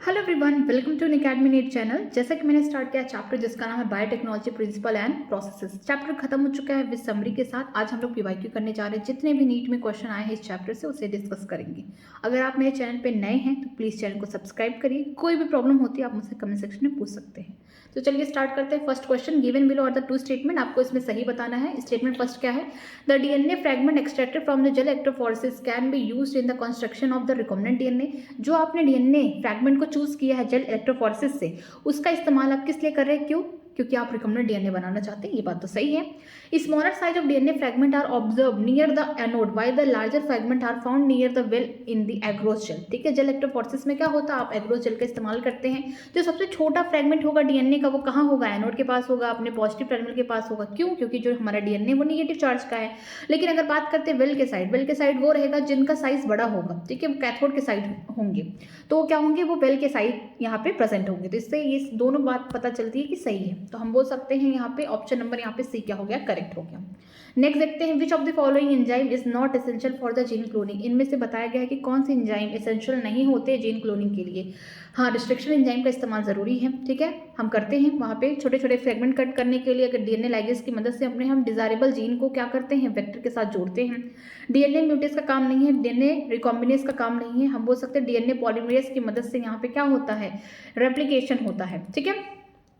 Hello everyone, welcome to academy NEET channel. जैसा कि मैंने स्टार्ट किया चैप्टर जिसका नाम है biotechnology principle and processes. Chapter खत्म हो चुका है विद समरी के साथ। आज हम लोग पीवाईक्यू करने जा रहे हैं। जितने भी नीट में क्वेश्चन आए हैं इस चैप्टर से उसे डिस्कस करेंगे। अगर आप मेरे चैनल पे नए हैं तो प्लीज़ चैनल को सब्सक्राइब करिए। कोई भी प्रॉब्लम होती है आप मुझसे कमेंट सेक्शन में पूछ सकते हैं। तो चलिए स्टार्ट करते हैं। First question, given below are the two statement. आपको इसमें सही बताना है। स्टेटमेंट फर्स्ट क्या है? The DNA fragment extracted from the gel electrophoresis can be used in the construction of the recombinant DNA. जो आपने डीएनए फ्रैगमेंट को चूज किया है जेल इलेक्ट्रोफोरेसिस से, उसका इस्तेमाल आप किस लिए कर रहे हैं? क्यों? क्योंकि आप रिकॉम्बिनेंट डीएनए बनाना चाहते हैं। ये बात तो सही है। Smaller size of DNA fragment are observe near the anode while the larger fragment are found near the well in the agarose gel. ठीक है, जेल इलेक्ट्रोफोरेसिस में क्या होता है, आप एग्रोस जेल का इस्तेमाल करते हैं। जो सबसे छोटा फ्रैगमेंट होगा डीएनए का वो कहाँ होगा? एनोड के पास होगा, अपने पॉजिटिव टर्मिनल के पास होगा। क्यों? क्योंकि जो हमारा डीएनए वो निगेटिव चार्ज का है। लेकिन अगर बात करते हैं वेल के साइड वो रहेगा जिनका साइज बड़ा होगा। ठीक है, कैथोड के साइड होंगे तो क्या होंगे? वो वेल के साइड यहाँ पे प्रेजेंट होंगे। तो इससे ये दोनों बात पता चलती है कि सही है। तो हम बोल सकते हैं यहाँ पे ऑप्शन नंबर यहाँ पे सी क्या हो गया? करेक्ट हो गया। नेक्स्ट देखते हैं, which of the following enzyme is not essential for the gene cloning. इनमें से बताया गया है कि कौन से एंजाइम एसेंशियल नहीं होते जीन क्लोनिंग के लिए। हाँ, रिस्ट्रिक्शन एंजाइम का इस्तेमाल जरूरी है। ठीक है, हम करते हैं वहाँ पे छोटे छोटे फ्रेगमेंट कट करने के लिए। अगर डीएनए लाइगेज की मदद से अपने हम डिजायरेबल जीन को क्या करते हैं? वेक्टर के साथ जोड़ते हैं। डीएनए म्यूटेज का काम नहीं है, डीएनए रिकॉम्बिनेज का काम नहीं है। हम बोल सकते हैं डीएनए पॉलीमरेज की मदद से यहाँ पे क्या होता है? रेप्लिकेशन होता है। ठीक है,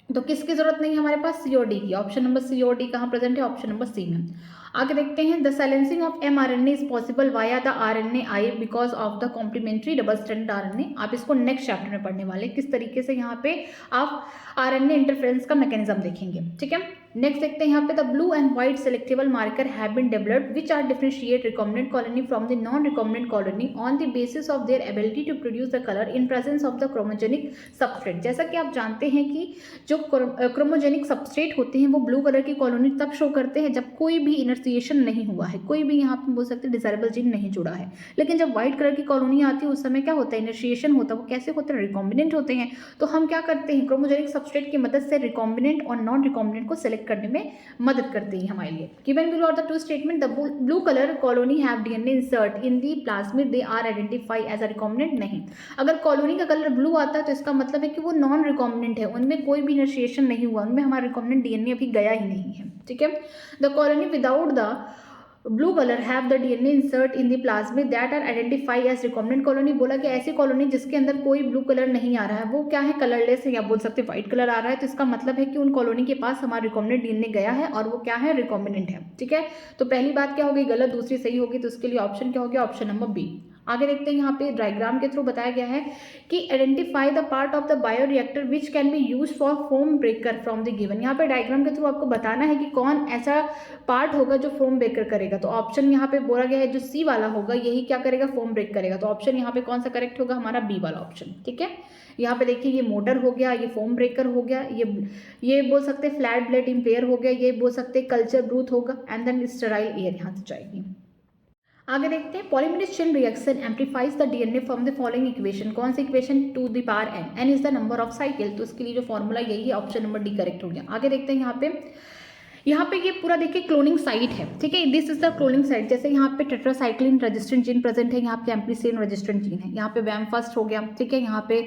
तो किसकी जरूरत नहीं है हमारे पास? सीओडी की। ऑप्शन नंबर सीओडी कहाँ प्रेजेंट है? ऑप्शन नंबर सी में। आगे देखते हैं, the silencing of mRNA is possible via the RNAi because of the complementary double stranded RNA। आप इसको नेक्स्ट चैप्टर में पढ़ने वाले किस तरीके से यहाँ पे आप RNA इंटरफेरेंस का मैकेनिज्म देखेंगे। ठीक है, नेक्स्ट देखते हैं यहाँ पे, the blue and white selectable marker have been developed which are differentiate recombinant colony from the non recombinant colony on the basis of their ability to produce the colour in presence of the chromogenic substrate. जैसा कि आप जानते हैं कि जो chromogenic substrate होते हैं वो ब्लू कलर की कॉलोनी तब शो करते हैं जब कोई भी इनर्सिएशन नहीं हुआ है, कोई भी यहाँ पे बोल सकते हैं डिजायरेबल जीन नहीं जुड़ा है। लेकिन जब व्हाइट कलर की कॉलोनी आती है उस समय क्या होता है? इनर्सिएशन होता है। वो कैसे होते हैं? रिकॉम्बिनेंट होते हैं। तो हम क्या करते हैं? क्रोमोजेनिक सबस्ट्रेट की मदद से रिकॉम्बिनेंट और नॉन रिकॉम्बिनेंट को सिलेक्ट करने में मदद करते हैं हमारे लिए। Given below are the two statement, the blue colour colony have DNA insert in the plasmid they are identify as a recombinant. नहीं, अगर कॉलोनी का कलर ब्लू आता है तो इसका मतलब है कि वो नॉन रिकॉम्बिनेंट है, उनमें कोई भी इनिशिएशन नहीं हुआ, उनमें हमारा रिकॉम्बिनेंट डीएनए अभी गया ही नहीं है। ठीक है, the colony without the blue colour have the DNA insert in the plasmid that are identify as recombinant colony. बोला कि ऐसी कॉलोनी जिसके अंदर कोई ब्लू कलर नहीं आ रहा है वो क्या है? कलरलेस है, या बोल सकते हैं व्हाइट कलर आ रहा है। तो इसका मतलब है कि उन कॉलोनी के पास हमारा रिकॉम्बिनेंट डीएनए गया है और वो क्या है? रिकॉम्बिनेंट है। ठीक है, तो पहली बात क्या होगी? गलत, दूसरी सही होगी। तो उसके लिए ऑप्शन क्या हो गया? Option number B. आगे देखते हैं, यहाँ पे डायग्राम के थ्रू बताया गया है कि identify the part of the bioreactor which can be use for foam breaker from the given. यहाँ पे डायग्राम के थ्रू आपको बताना है कि कौन ऐसा पार्ट होगा जो फोम ब्रेकर करेगा। तो ऑप्शन यहाँ पे बोला गया है जो सी वाला होगा यही क्या करेगा? फोम ब्रेक करेगा। तो ऑप्शन यहाँ पे कौन सा करेक्ट होगा? हमारा बी वाला ऑप्शन। ठीक है, यहाँ पे देखिए ये मोटर हो गया, ये फोम ब्रेकर हो गया, ये बोल सकते हैं फ्लैट ब्लेड इम्पेयर हो गया, ये बोल सकते हैं कल्चर ब्रूथ होगा एंड देन स्टेराइल एयर यहाँ से जाएगी। आगे देखते हैं, polymerase chain reaction amplifies the DNA from the following equation. कौन सी equation? 2 the power n, n is the number of cycle. तो इसके लिए जो फॉर्मूला यही है, ऑप्शन नंबर डी करेक्ट हो गया। आगे देखते हैं, यहाँ पे ये पूरा देखिए क्लोनिंग साइट है। ठीक है, this is the cloning site. जैसे यहाँ पे टेट्रासाइक्लिन रेजिस्टेंट जीन प्रेजेंट है, यहाँ पे एम्प्लीसिन रेजिस्टेंट जीन है, यहाँ पे वैम फर्स्ट हो गया। ठीक है, यहाँ पे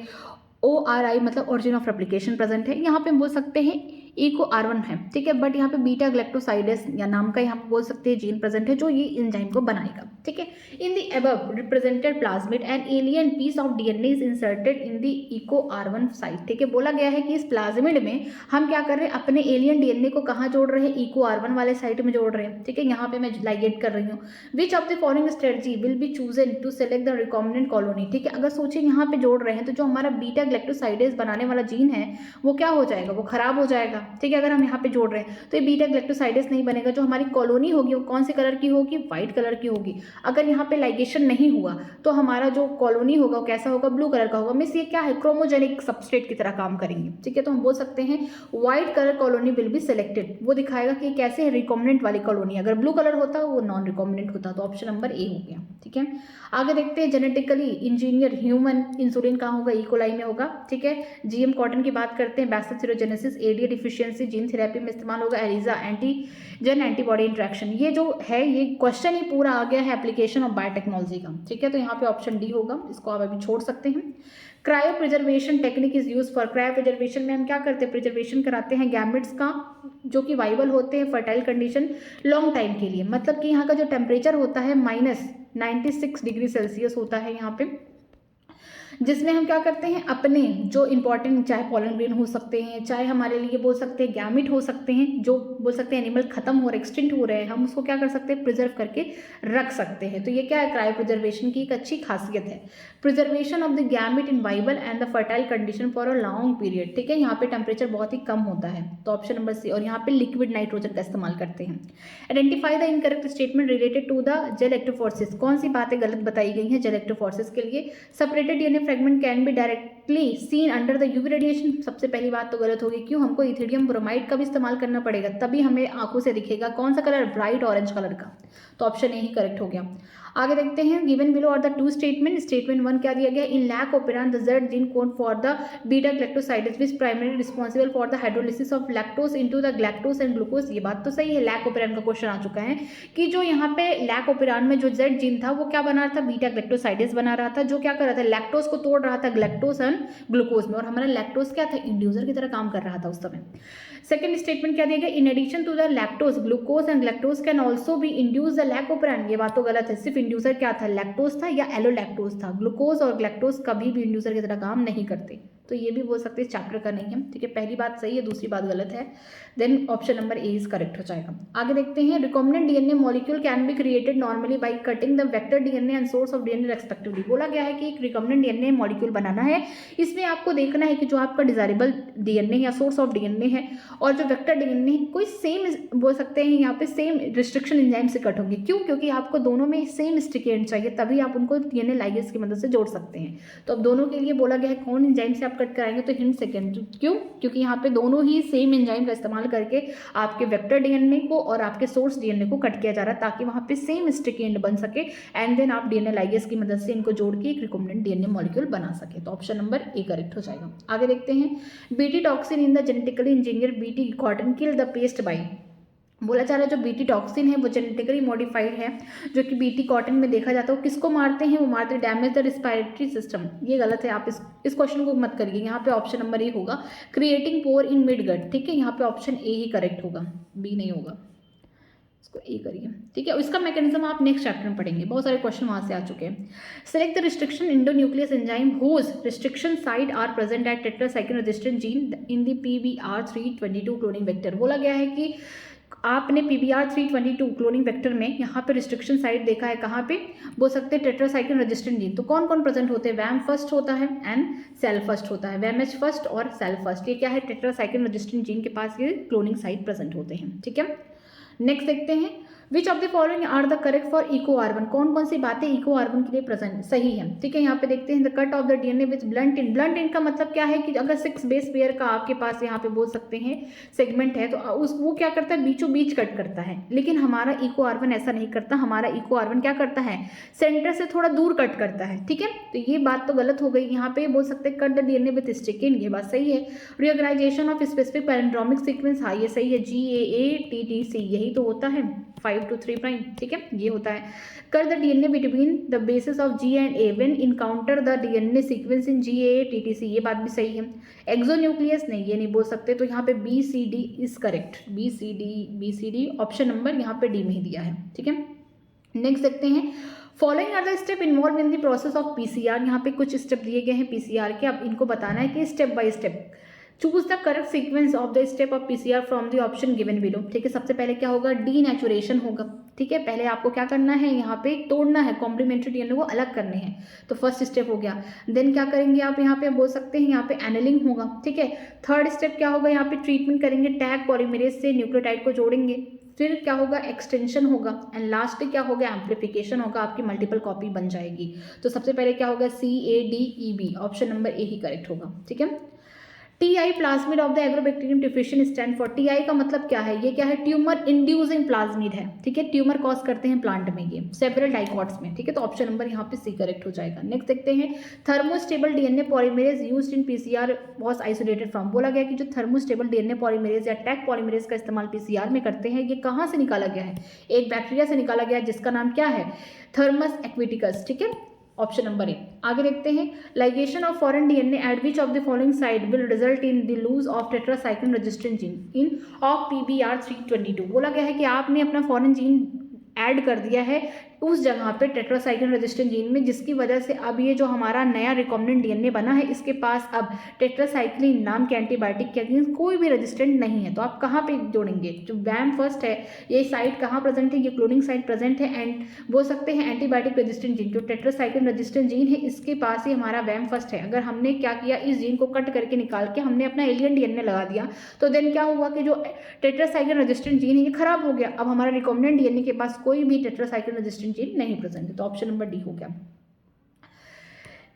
ORI मतलब ओरिजिन ऑफ रेप्लिकेशन प्रेजेंट है। यहाँ पे हम बोल सकते हैं इको R1 है। ठीक है, बट यहाँ पे बीटा ग्लैक्टोसाइडेस या नाम का यहाँ पे बोल सकते हैं जीन प्रेजेंट है जो ये एंजाइम को बनाएगा। ठीक है, in the above represented plasmid an alien piece of DNA is inserted in the eco R1 site. ठीक है, बोला गया है कि इस प्लाज्मिड में हम क्या कर रहे हैं? अपने एलियन डीएनए को कहाँ जोड़ रहे हैं? इको R1 वाले साइट में जोड़ रहे हैं। ठीक है, यहाँ पे मैं लाइगेट कर रही हूँ। Which of the following strategy will be chosen to select the recombinant colony. ठीक है, अगर सोचिए यहाँ पे जोड़ रहे हैं तो जो हमारा बीटा ग्लैक्टोसाइडेस बनाने वाला जीन है वो क्या हो जाएगा? वो खराब हो जाएगा। ठीक है, अगर हम यहाँ पे जोड़ रहे हैं तो ये बीटा ग्लैक्टोसाइडेस नहीं बनेगा। जो हमारी कॉलोनी होगी वो कौन से कलर की होगी? व्हाइट कलर की होगी। अगर यहाँ पे लाइगेशन नहीं हुआ तो हमारा जो कॉलोनी होगा वो कैसा होगा? ब्लू कलर का होगा। मीन्स ये क्या है? क्रोमोजेनिक सबस्ट्रेट की तरह काम करेंगे। ठीक है, तो हम बोल सकते हैं white colour colony will be selected. वो दिखाएगा कि कैसे है रिकॉम्बिनेंट वाली कॉलोनी। अगर ब्लू कलर होता वो नॉन रिकॉम्बिनेंट होता। तो ऑप्शन नंबर ए हो गया। ठीक है, आगे देखते हैं, जेनेटिकली इंजीनियर ह्यूमन इंसुलिन कहाँ होगा? इकोलाई में होगा। ठीक है, जीएम कॉटन की बात करते हैं, बैसिलोसिरोजेनेसिस, एडीए डिफिशियंसी जीन थेरेपी में इस्तेमाल होगा एलिजा एंटीजन एंटीबॉडी इंट्रैक्शन। ये जो है ये क्वेश्चन ही पूरा आ गया है एप्लीकेशन ऑफ बायोटेक्नोलॉजी का, ठीक है। तो यहाँ पे ऑप्शन डी होगा, इसको आप अभी छोड़ सकते हैं। Cryo preservation technique is use for, cryo preservation में हम क्या करते हैं, प्रिजर्वेशन कराते हैं गैमेट्स का जो कि वाइबल होते हैं फर्टाइल कंडीशन लॉन्ग टाइम के लिए। मतलब कि यहाँ का जो टेम्परेचर होता है -96 डिग्री सेल्सियस होता है यहाँ पे, जिसमें हम क्या करते हैं अपने जो इंपॉर्टेंट, चाहे पॉलन ग्रेन हो सकते हैं, चाहे हमारे लिए बोल सकते हैं गैमिट हो सकते हैं, जो बोल सकते हैं एनिमल खत्म हो रहे एक्सटिंक्ट हो रहे हैं, हम उसको क्या कर सकते हैं प्रिजर्व करके रख सकते हैं। तो ये क्या है, क्रायो प्रिजर्वेशन की एक अच्छी खासियत है। Preservation of the gamete in viable and the fertile condition for a long period, ठीक है। यहाँ पे टेम्परेचर बहुत ही कम होता है, तो ऑप्शन नंबर सी। और यहाँ पे लिक्विड नाइट्रोजन का इस्तेमाल करते हैं। Identify the incorrect statement related to the gel electrophoresis, कौन सी बातें गलत बताई गई हैं जेल इलेक्ट्रोफोरेसिस के लिए। Separated DNA fragment can be directly seen under the UV radiation, सबसे पहली बात तो गलत होगी। क्यों, हमको इथिडियम ब्रोमाइड का भी इस्तेमाल करना पड़ेगा, तभी हमें आंखों से दिखेगा। कौन सा कलर, ब्राइट ऑरेंज कलर का, तो ऑप्शन ए ही करेक्ट हो गया। आगे देखते हैं, given below are the two statement. Statement 1 क्या दिया गया, in lac operon the Z gene code for the beta galactosidase which primary responsible for the hydrolysis of lactose into the galactose and glucose. ये बात तो सही है, lack ऑपरेरन का question आ चुका है कि जो यहाँ पे लैक ऑपरेरन में जो जेड जीन था वो क्या बना रहा था, बीटा ग्लैक्टोसाइडेज बना रहा था, जो क्या कर रहा था, लैक्टोज को तोड़ रहा था ग्लैक्टोज एंड ग्लूकोज में, और हमारा लैक्टोज क्या था, इंड्यूसर की तरह काम कर रहा था उस समय। सेकंड स्टेटमेंट क्या दिया गया, in addition to the lactose glucose and galactose can also be induce the lac operon. ये बात तो गलत है, सिर्फ इंड्यूसर क्या था, लैक्टोज था या एलोलैक्टोज था। ग्लूकोज और ग्लैक्टोज कभी भी इंड्यूसर की तरह काम नहीं करते, तो ये भी बोल सकते हैं चैप्टर का नहीं है, ठीक है। पहली बात सही है, दूसरी बात गलत है, then option number A is correct हो जाएगा। आगे देखते हैं, recombinant DNA molecule can be created normally by cutting the vector DNA and source of DNA respectively. बोला गया है कि एक रिकॉम्बिनेंट डीएनए मॉलिक्यूल बनाना है, इसमें आपको देखना है कि जो आपका डिजायरेबल डीएनए या सोर्स ऑफ डीएनए है और जो वेक्टर डीएनए कोई सेम बोल सकते हैं यहाँ पे सेम रिस्ट्रिक्शन एंजाइम से कट होंगे। क्यों, क्योंकि आपको दोनों में सेम स्टिकेंड चाहिए, तभी आप उनको डीएनए लाइगेज की मदद से जोड़ सकते हैं। तो अब दोनों के लिए बोला गया है कौन एंजाइम से आप कट कराएंगे, तो हिंट सेकेंड। क्यों, क्योंकि यहाँ पे दोनों ही सेम एंजाइम का इस्तेमाल करके आपके वेक्टर डीएनए को और आपके सोर्स डीएनए को कट किया जा रहा है, ताकि वहाँ पे सेम स्टिकेंड बन सके एंड देन आप डीएनए लाइगेज की मदद से इनको जोड़ के एक रिकॉम्बिनेंट डीएनए मॉलिक्यूल बना सके। तो ऑप्शन नंबर ए करेक्ट हो जाएगा। आगे देखते हैं, BT toxin in the genetically engineer BT cotton kill the paste by. बोला जा रहा है जो बीटी टॉक्सिन है वो जेनेटिकली मॉडिफाइड है, जो कि बीटी कॉटन में देखा जाता है। वो किसको मारते हैं, वो मारते हैं डैमेज द रिस्पायरेटरी सिस्टम। ये गलत है, आप इस क्वेश्चन को मत करिए। यहाँ पे ऑप्शन नंबर ए होगा, creating pour in mid gut, ठीक है। यहाँ पे ऑप्शन ए ही करेक्ट होगा, बी नहीं होगा, इसको ए करिए, ठीक है। इसका मैकेनिज्म आप नेक्स्ट चैप्टर में पढ़ेंगे, बहुत सारे क्वेश्चन वहाँ से आ चुके हैं। Select the restriction endonuclease enzyme whose restriction site are present at tetracycline resistant gene in the PBR322 cloning vector. बोला गया है कि आपने PBR322 क्लोनिंग वेक्टर में यहाँ पे रिस्ट्रिक्शन साइट देखा है, कहाँ पे बोल सकते हैं, टेट्रासाइक्लिन रेजिस्टेंट जीन। तो कौन कौन प्रेजेंट होते हैं, वैम फर्स्ट होता है एंड सेल फर्स्ट होता है, वैमएच फर्स्ट और सेल फर्स्ट। ये क्या है, टेट्रासाइक्लिन रेजिस्टेंट जीन के पास ये क्लोनिंग साइट प्रेजेंट होते हैं, ठीक है। नेक्स्ट देखते हैं, which of the following are the correct for eco R one. कौन कौन सी बातें इको आर्बन के लिए प्रेजेंट सही है, ठीक है। यहाँ पे देखते हैं, the cut off the DNA with blunt and. Blunt and का मतलब क्या है कि अगर 6 बेस पेयर का आपके पास यहाँ पे बोल सकते हैं सेगमेंट है, तो उस वो क्या करता है, बीचों बीच कट करता है। लेकिन हमारा इको आर्बन ऐसा नहीं करता, हमारा इको आर्बन क्या करता है, सेंटर से थोड़ा दूर कट करता है, ठीक है। तो ये बात तो गलत हो गई, यहाँ पे बोल सकते हैं cut the DNA with sticking, ये बात सही है। रिऑर्गेनाइजेशन ऑफ स्पेसिफिक पैरेंड्रोमिक सीक्वेंस, हाँ ये सही है, GAATTC यही तो होता है 5 to 3 प्राइम, ठीक है, ये होता है। कर the DNA between the basis of G and A when encounter the DNA sequence in GAATTC, ये बात भी सही है। एक्सोन्यूक्लियस नहीं, ये नहीं बोल सकते, तो यहाँ पे BCD is correct, BCD option number यहाँ पे डी में ही दिया है, ठीक है। नेक्स्ट देखते हैं, following are the step involve in the process of PCR। यहाँ पे कुछ स्टेप दिए गए हैं PCR के, अब इनको बताना है कि step by step. Choose the correct sequence of the step of PCR from the option given below, ठीक है। सबसे पहले क्या होगा, डीनेचुरेशन होगा, ठीक है। पहले आपको क्या करना है, यहाँ पे तोड़ना है, कॉम्प्लीमेंट्री डीएनए को अलग करने हैं, तो फर्स्ट स्टेप हो गया। देन क्या करेंगे आप, यहाँ पे बोल सकते हैं यहाँ पे एनेलिंग होगा, ठीक है। थर्ड स्टेप क्या होगा, यहाँ पे ट्रीटमेंट करेंगे, टैग पॉलीमरेज से न्यूक्लियोटाइड को जोड़ेंगे। फिर क्या होगा, एक्सटेंशन होगा एंड लास्ट क्या होगा, एम्प्लीफिकेशन होगा, आपकी मल्टीपल कॉपी बन जाएगी। तो सबसे पहले क्या होगा, CADEB ऑप्शन नंबर ए ही करेक्ट होगा, ठीक है। TI plasmid of the agrobacterium deficient stand for. TI का मतलब क्या है, ये क्या है, ट्यूमर इंड्यूसिंग प्लाज्मिड है, ठीक है, ट्यूमर कॉज करते हैं प्लांट में ये सेवरल डाइकॉट्स में, ठीक है, तो ऑप्शन नंबर यहाँ पे सी करेक्ट हो जाएगा। नेक्स्ट देखते हैं, thermostable DNA polymerase used in PCR was isolated from. बोला गया कि जो थर्मोस्टेबल डीएनए पॉलीमरेज या टैग पॉलीमरेज का इस्तेमाल पीसीआर में करते हैं, ये कहाँ से निकाला गया है, एक बैक्टीरिया से निकाला गया है जिसका नाम क्या है, थर्मस एक्विटिकस, ठीक है, ऑप्शन नंबर ए। आगे देखते हैं, ligation of foreign DNA at which of the following site will result in the loose of tetracycline resistant gene in of PBR322। बोला गया है कि आपने अपना फॉरेन जीन ऐड कर दिया है उस जगह पे टेट्रासाइक्लिन रेजिस्टेंट जीन में, जिसकी वजह से अब ये जो हमारा नया रिकॉम्बिनेंट डीएनए बना है इसके पास अब टेट्रासाइक्लिन नाम के एंटीबायोटिक के अगेंस्ट कोई भी रेजिस्टेंट नहीं है। तो आप कहाँ पे जोड़ेंगे, जो वैम फर्स्ट है ये साइट कहाँ प्रेजेंट है, ये क्लोनिंग साइट प्रेजेंट है एंड बोल सकते हैं एंटीबायोटिक रेजिस्टेंट जीन, जो टेट्रासाइक्लिन रेजिस्टेंट जीन है इसके पास ही हमारा वैम फर्स्ट है। अगर हमने क्या किया, इस जीन को कट करके निकाल के हमने अपना एलियन डीएनए लगा दिया, तो देन क्या हुआ कि जो टेट्रासाइक्लिन रेजिस्टेंट जीन है ये खराब हो गया, अब हमारा रिकॉम्बिनेंट डीएनए के पास कोई भी टेट्रासाइक्लिन रेजिस्टेंट जीन नहीं प्रेजेंट है। तो ऑप्शन नंबर डी हो गया।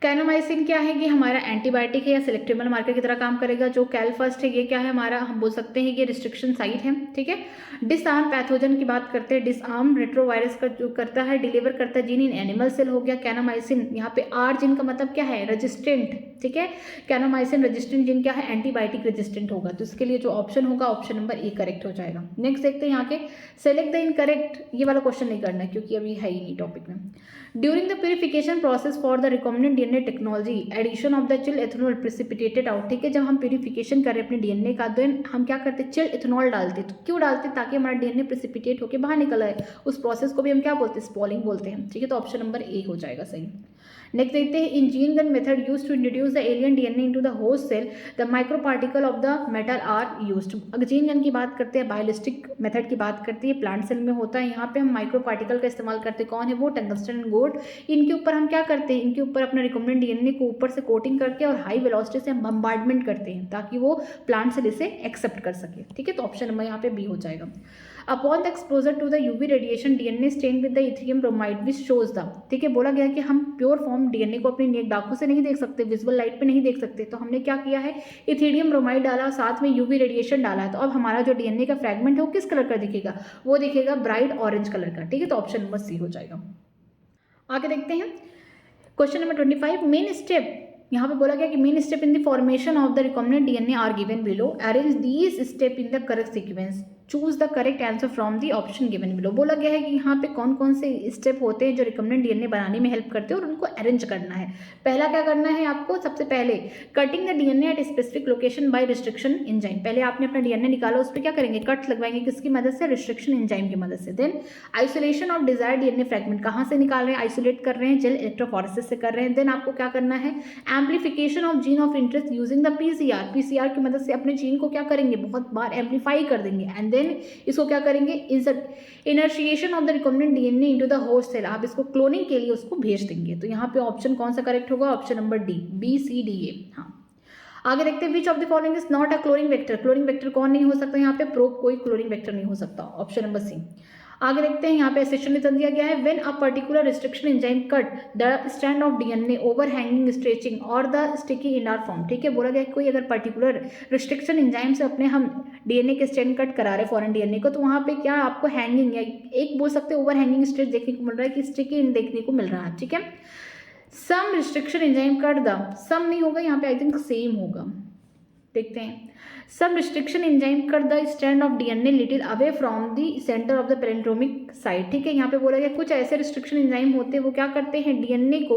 कैनोमाइसिन क्या है, ये हमारा एंटीबायोटिक है या सिलेक्टेबल मार्कर की तरह काम करेगा। जो कैलफर्स्ट है ये क्या है हमारा, हम बोल सकते हैं ये रिस्ट्रिक्शन साइट है, ठीक है। डिसआर्म पैथोजन की बात करते हैं, डिसआर्म रेट्रोवायरस का जो करता है डिलीवर करता है जीन इन एनिमल सेल हो गया कैनोमाइसिन। यहाँ पे आर जीन का मतलब क्या है, रेजिस्टेंट, ठीक है, कैनोमाइसिन रेजिस्टेंट जीन क्या है, एंटीबायोटिक रेजिस्टेंट होगा, तो इसके लिए जो ऑप्शन होगा ऑप्शन नंबर ए करेक्ट हो जाएगा। नेक्स्ट देखते हैं यहाँ के, सेलेक्ट द इनकरेक्ट, ये वाला क्वेश्चन नहीं करना है क्योंकि अभी है ही नहीं टॉपिक में। During the purification process for the recombinant DNA technology addition of the chill ethanol precipitated out, ठीक है, जब हम प्यूरिफिकेशन कर रहे हैं अपने डीएनए का, देन हम क्या करते हैं, चिल एथेनॉल डालते हैं। तो क्यों डालते हैं, ताकि हमारा डीएनए प्रेसिपिटेट होकर बाहर निकल आए, उस प्रोसेस को भी हम क्या बोलते हैं, स्पॉलिंग बोलते हैं, ठीक है, तो ऑप्शन नंबर ए हो जाएगा सही। नेक्स्ट देखते हैं, in gene gun method use to introduce the alien DNA into the host cell the micro particle of the metal are used. अगर जीन गन की बात करते हैं, बायोलिस्टिक मेथड की बात करते हैं, प्लांट सेल में होता है, यहाँ पे हम माइक्रो पार्टिकल का इस्तेमाल करते हैं, कौन है वो, टंगस्टन एंड गोल्ड। इनके ऊपर हम क्या करते हैं, इनके ऊपर अपना रिकॉम्बिनेंट डीएनए को ऊपर से कोटिंग करके और हाई वेलोसिटी से हम बम्बार्डमेंट करते हैं ताकि वो प्लांट सेल इसे एक्सेप्ट कर सके, ठीक है, तो ऑप्शन नंबर यहाँ पे बी हो जाएगा। Upon the exposure to the UV radiation DNA stain with the ethidium bromide which shows the, ठीक है, बोला गया कि हम प्योर फॉर्म डीएनए को अपनी नेक आंखों से नहीं देख सकते, विजुअल लाइट पे नहीं देख सकते, तो हमने क्या किया है, इथेरियम ब्रोमाइड डाला, साथ में यूवी रेडिएशन डाला है, तो अब हमारा जो डीएनए का फ्रैगमेंट है वो किस कलर का दिखेगा, वो दिखेगा ब्राइट ऑरेंज कलर का, ठीक है, तो ऑप्शन नंबर सी हो जाएगा। आगे देखते हैं क्वेश्चन नंबर 25, मेन स्टेप, यहाँ पे बोला गया कि main step in the formation of the recombinant DNA are given below, arrange these step in the correct sequence, choose the correct answer from the option given below. बोला गया है कि यहाँ पे कौन कौन से स्टेप होते हैं जो रिकॉम्बिनेंट डीएनए बनाने में हेल्प करते हैं और उनको अरेंज करना है। पहला क्या करना है आपको, सबसे पहले cutting the DNA at specific location bye restriction enzyme. पहले आपने अपना डीएनए निकाला, उस पर क्या करेंगे, कट लगवाएंगे, किसकी मदद से, रिस्ट्रिक्शन एंजाइम की मदद से। Then isolation of desired DNA fragment, कहाँ से निकाल रहे हैं, आइसोलेट कर रहे हैं, जेल इलेक्ट्रोफोरेसिस से कर रहे हैं। देन आपको क्या करना है, amplification of gene of interest using the PCR, PCR की मदद से अपने जीन को क्या करेंगे, बहुत बार एम्पलीफाई कर देंगे एंड देन इसको क्या करेंगे, insertion of the recombinant DNA into the host cell, आप इसको क्लोनिंग के लिए उसको भेज देंगे। तो यहाँ पे ऑप्शन कौन सा करेक्ट होगा, option number D, B C D A. हाँ, आगे देखते हैं, which of the following is not a cloning vector, cloning vector कौन नहीं हो सकता, यहाँ पे प्रोब कोई क्लोनिंग वेक्टर नहीं हो सकता, ऑप्शन नंबर सी। आगे देखते हैं, यहाँ पे सेक्शन में दिया गया है, when a particular restriction enzyme cut the strand of DNA over hanging stretching और the sticky end are form, ठीक है, बोला गया कोई अगर पर्टिकुलर रिस्ट्रिक्शन एंजाइम से अपने हम डीएनए के स्ट्रैंड कट करा रहे फॉरेन डीएनए को, तो वहाँ पे क्या आपको हैंगिंग या एक बोल सकते हैं ओवर हैंगिंग स्ट्रेच देखने को मिल रहा है कि स्टिकी इन देखने को मिल रहा है, ठीक है। सम रिस्ट्रिक्शन एंजाइम कट द, सम नहीं होगा यहाँ पे, आई थिंक सेम होगा, देखते हैं। Some restriction enzyme cut the strand of DNA little away from the centre of the palindromic site, ठीक है, यहाँ पे बोला गया कुछ ऐसे रिस्ट्रिक्शन एंजाइम होते हैं वो क्या करते हैं, डीएनए को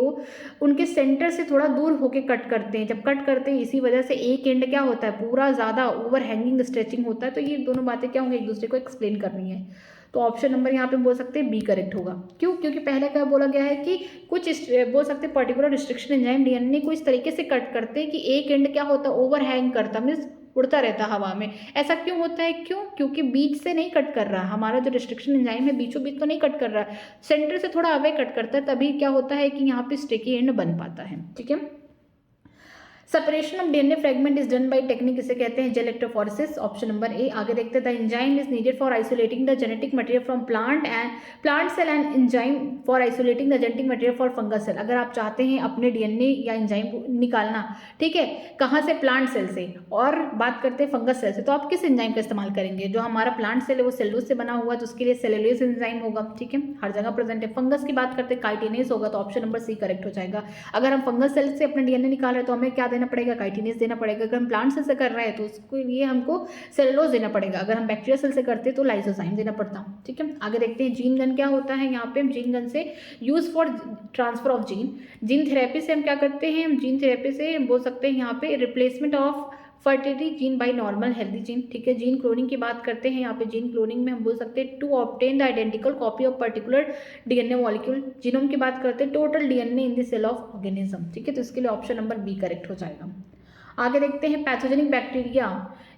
उनके सेंटर से थोड़ा दूर होके कट करते हैं। जब कट करते हैं इसी वजह से एक एंड क्या होता है, पूरा ज़्यादा ओवर हैंगिंग स्ट्रेचिंग होता है। तो ये दोनों बातें क्या होंगी, एक दूसरे को एक्सप्लेन करनी है। तो ऑप्शन नंबर यहाँ पे बोल सकते हैं बी करेक्ट होगा। क्यों, क्योंकि पहले क्या बोला गया है कि कुछ बोल सकते हैं पर्टिकुलर रिस्ट्रिक्शन एंजाइम डीएनए को इस तरीके से कट करते हैं कि एक एंड क्या होता है, ओवर हैंग करता, मीन्स उड़ता रहता हवा में। ऐसा क्यों होता है, क्यों, क्योंकि बीच से नहीं कट कर रहा, हमारा जो रिस्ट्रिक्शन एंजाइम है बीचों बीच तो नहीं कट कर रहा, सेंटर से थोड़ा अवे कट करता है, तभी क्या होता है कि यहाँ पे स्टिकी एंड बन पाता है, ठीक है। Separation of DNA fragment is done by technique, इसे कहते हैं gel electrophoresis, option number A. आगे देखते हैं the enzyme is needed for isolating the genetic material from plant cell and enzyme for isolating the genetic material for fungus cell. अगर आप चाहते हैं अपने डीएनए या एंजाइम को निकालना, ठीक है, कहाँ से, प्लांट सेल से, और बात करते हैं फंगस सेल से, तो आप किस एंजाइम का इस्तेमाल करेंगे? जो हमारा प्लांट सेल है वो सेलुलोज से बना हुआ है, तो उसके लिए सेलुलोज एंजाइम होगा, ठीक है, हर जगह प्रेजेंट है। फंगस की बात करते हैं काइटिनेज होगा, तो ऑप्शन नंबर सी करेक्ट हो जाएगा। अगर हम फंगस सेल से अपना डीएनए निकाल रहे हैं तो हमें क्या देना पड़ेगा? काइटिनेज देना पड़ेगा। अगर हम प्लांट सेल से कर रहे हैं तो उसके लिए हमको सेलुलोज देना पड़ेगा। अगर हम बैक्टीरिया सेल से करते हैं तो लाइसोजाइम देना पड़ता, ठीक है। आगे देखते हैं जीन गन क्या होता है। यहाँ पे जीन गन से use for transfer of gene therapy से हम क्या करते हैं? जीन थेरेपी से हम बोल सकते हैं यहाँ पे replacement of fertility gene by normal healthy gene, ठीक है। जीन क्लोनिंग की बात करते हैं, यहाँ पे जीन क्लोनिंग में हम बोल सकते हैं to obtain the identical copy of particular DNA molecule. Genome की बात करते हैं total DNA in the cell of organism, ठीक है, तो इसके लिए ऑप्शन नंबर बी करेक्ट हो जाएगा। आगे देखते हैं pathogenic bacteria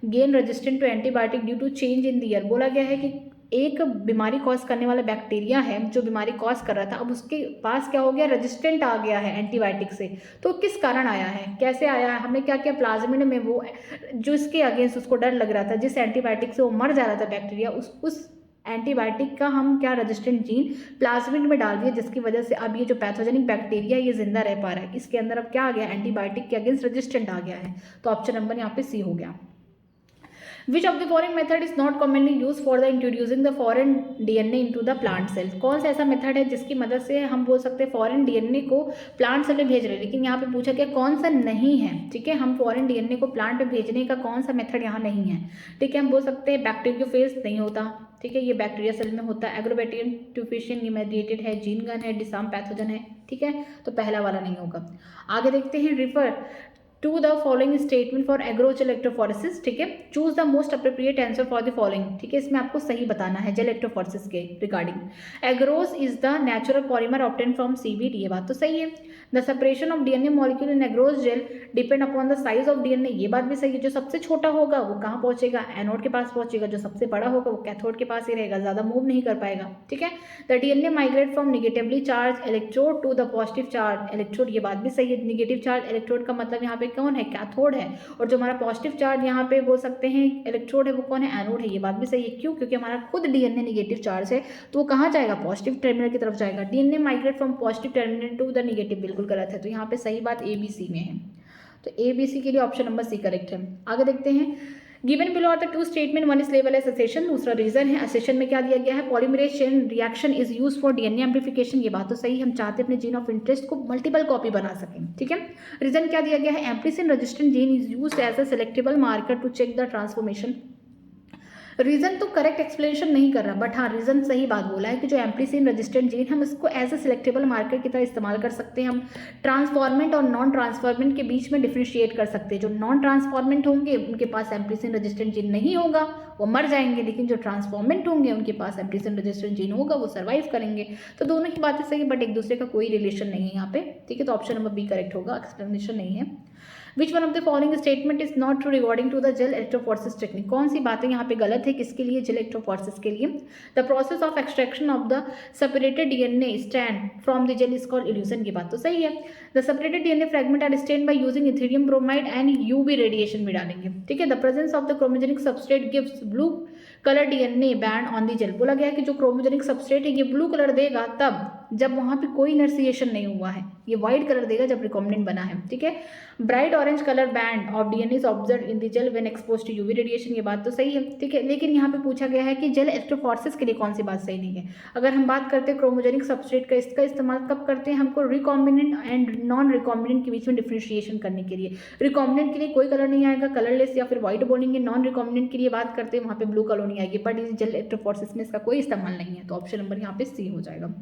gain resistant to antibiotic due to change in the ear. बोला गया है कि एक बीमारी कॉज करने वाला बैक्टीरिया है जो बीमारी कॉज कर रहा था, अब उसके पास क्या हो गया? रेजिस्टेंट आ गया है एंटीबायोटिक से। तो किस कारण आया है, कैसे आया है? हमने क्या किया? प्लाज्मिड में वो जो इसके अगेंस्ट उसको डर लग रहा था, जिस एंटीबायोटिक से वो मर जा रहा था बैक्टीरिया, उस एंटीबायोटिक का हम क्या रेजिस्टेंट जीन प्लाज्मिड में डाल दिया, जिसकी वजह से अब ये जो पैथोजेनिक बैक्टीरिया ये जिंदा रह पा रहा है। इसके अंदर अब क्या आ गया? एंटीबायोटिक के अगेंस्ट रेजिस्टेंट आ गया है, तो ऑप्शन नंबर यहाँ पे सी हो गया। Which of the following method is not commonly used for the introducing the foreign DNA into the plant cell? कौन सा ऐसा मेथड है जिसकी मदद से हम बोल सकते हैं फॉरेन डीएनए को प्लांट सेल में भेज रहे हैं, लेकिन यहाँ पे पूछा गया कौन सा नहीं है, ठीक है। हम फॉरेन डीएनए को प्लांट में भेजने का कौन सा मेथड यहाँ नहीं है, ठीक है। हम बोल सकते हैं बैक्टीरियोफेज नहीं होता, ठीक है, ये बैक्टीरिया सेल में होता है। एग्रोबैक्टीरियम ट्यूफिशियन ये मेडिएटेड है, जीन गन है, डिसाम पैथोजन है, ठीक है, तो पहला वाला नहीं होगा। आगे देखते हैं refer to the following statement for agarose electrophoresis, ठीक है। Choose the most appropriate answer for the following, ठीक है, इसमें आपको सही बताना है जेल इलेक्ट्रोफोरेसिस के regarding. Agarose is the natural polymer obtain from seaweed, ये बात तो सही है। The separation of DNA molecule in agarose gel depend upon the size of DNA, ये बात भी सही है। जो सबसे छोटा होगा वो कहाँ पहुंचेगा? एनोड के पास पहुंचेगा। जो सबसे बड़ा होगा वो कैथोड के पास ही रहेगा, ज्यादा मूव नहीं कर पाएगा, ठीक है। The DNA migrate from negatively charge electrode to the positive charge electrode, ये बात भी सही है। निगेटिव चार्ज इलेक्ट्रोड का मतलब यहाँ पे कौन है? कैथोड है। और जो हमारा पॉजिटिव चार्ज यहाँ पे बोल सकते हैं इलेक्ट्रोड है, वो कौन है? एनोड है, ये बात भी सही है। क्यों? क्योंकि हमारा खुद डीएनए निगेटिव चार्ज है, तो वो कहाँ जाएगा? पॉजिटिव टर्मिनल की तरफ जाएगा। DNA migrate from positive terminal to the negative, बिल्कुल गलत है, तो यहाँ पे सही बात ए बी सी में है, तो ए बी सी के लिए ऑप्शन नंबर सी करेक्ट है। आगे देखते हैं given below are the two statement, one is label as assertion, दूसरा रीजन है। असेशन में क्या दिया गया है? Polymerase chain reaction is use for DNA amplification, ये बात तो सही है, हम चाहते हैं अपने जीन ऑफ इंटरेस्ट को मल्टीपल कॉपी बना सकें, ठीक है। रीजन क्या दिया गया है? Ampicillin resistant gene is used as a selectable marker to check the transformation. Reason तो करेक्ट एक्सप्लेनेशन नहीं कर रहा, बट हाँ रीजन सही बात बोला है कि जो एम्प्लीसिन रेजिस्टेंट जीन हम इसको एज ए सिलेक्टेबल मार्कर की तरह इस्तेमाल कर सकते हैं। हम ट्रांसफॉर्मेंट और नॉन ट्रांसफॉर्मेंट के बीच में डिफ्रेंशिएट कर सकते हैं। जो नॉन ट्रांसफॉर्मेंट होंगे उनके पास एम्प्लीसिन रेजिस्टेंट जीन नहीं होगा, वो मर जाएंगे, लेकिन जो ट्रांसफॉर्मेंट होंगे उनके पास एम्प्लीसिन रेजिस्टेंट जीन होगा, वो सर्वाइव करेंगे। तो दोनों की बातें सही, बट एक दूसरे का कोई रिलेशन नहीं है यहाँ पे, ठीक है, तो ऑप्शन नंबर बी करेक्ट होगा, एक्सप्लेनेशन नहीं है। Which one of the following statement is not true regarding to the gel electrophoresis technique? कौन सी बातें यहाँ पे गलत है, किसके लिए? जेल इलेक्ट्रोफोरेसिस के लिए। The process of extraction of the separated DNA strand from the gel is called elution, की बात तो सही है। The separated DNA fragment are stained by using ethidium bromide and UV radiation में डालेंगे, ठीक है। The presence of the chromogenic substrate gives blue colour DNA band on the gel, बोला गया है कि जो क्रोमोजेनिक सबस्ट्रेट है ये ब्लू कलर देगा तब जब वहाँ पे कोई इनर्सिएशन नहीं हुआ है, ये व्हाइट कलर देगा जब रिकॉम्बिनेंट बना है, ठीक है। Bright orange colour band of DNA is observed in the gel when exposed to UV radiation, ये बात तो सही है, ठीक है। लेकिन यहाँ पे पूछा गया है कि जेल इलेक्ट्रोफोरेसिस के लिए कौन सी बात सही नहीं है। अगर हम बात करते हैं क्रोमोजेनिक सबस्ट्रेट का, इसका इस्तेमाल कब करते हैं? हमको रिकॉम्बिनेंट एंड नॉन रिकॉम्बिनेंट के बीच में डिफ्रेंशिएशन करने के लिए। रिकॉम्बिनेंट के लिए कोई कलर नहीं आएगा, कलरलेस या फिर व्हाइट बोलेंगे। नॉन रिकॉम्बिनेंट के लिए बात करते हैं, वहाँ पे ब्लू कॉलोनी आएगी, बट इस जेल इलेक्ट्रोफोरेसिस में इसका कोई इस्तेमाल नहीं है, तो ऑप्शन नंबर यहाँ पे सी हो जाएगा।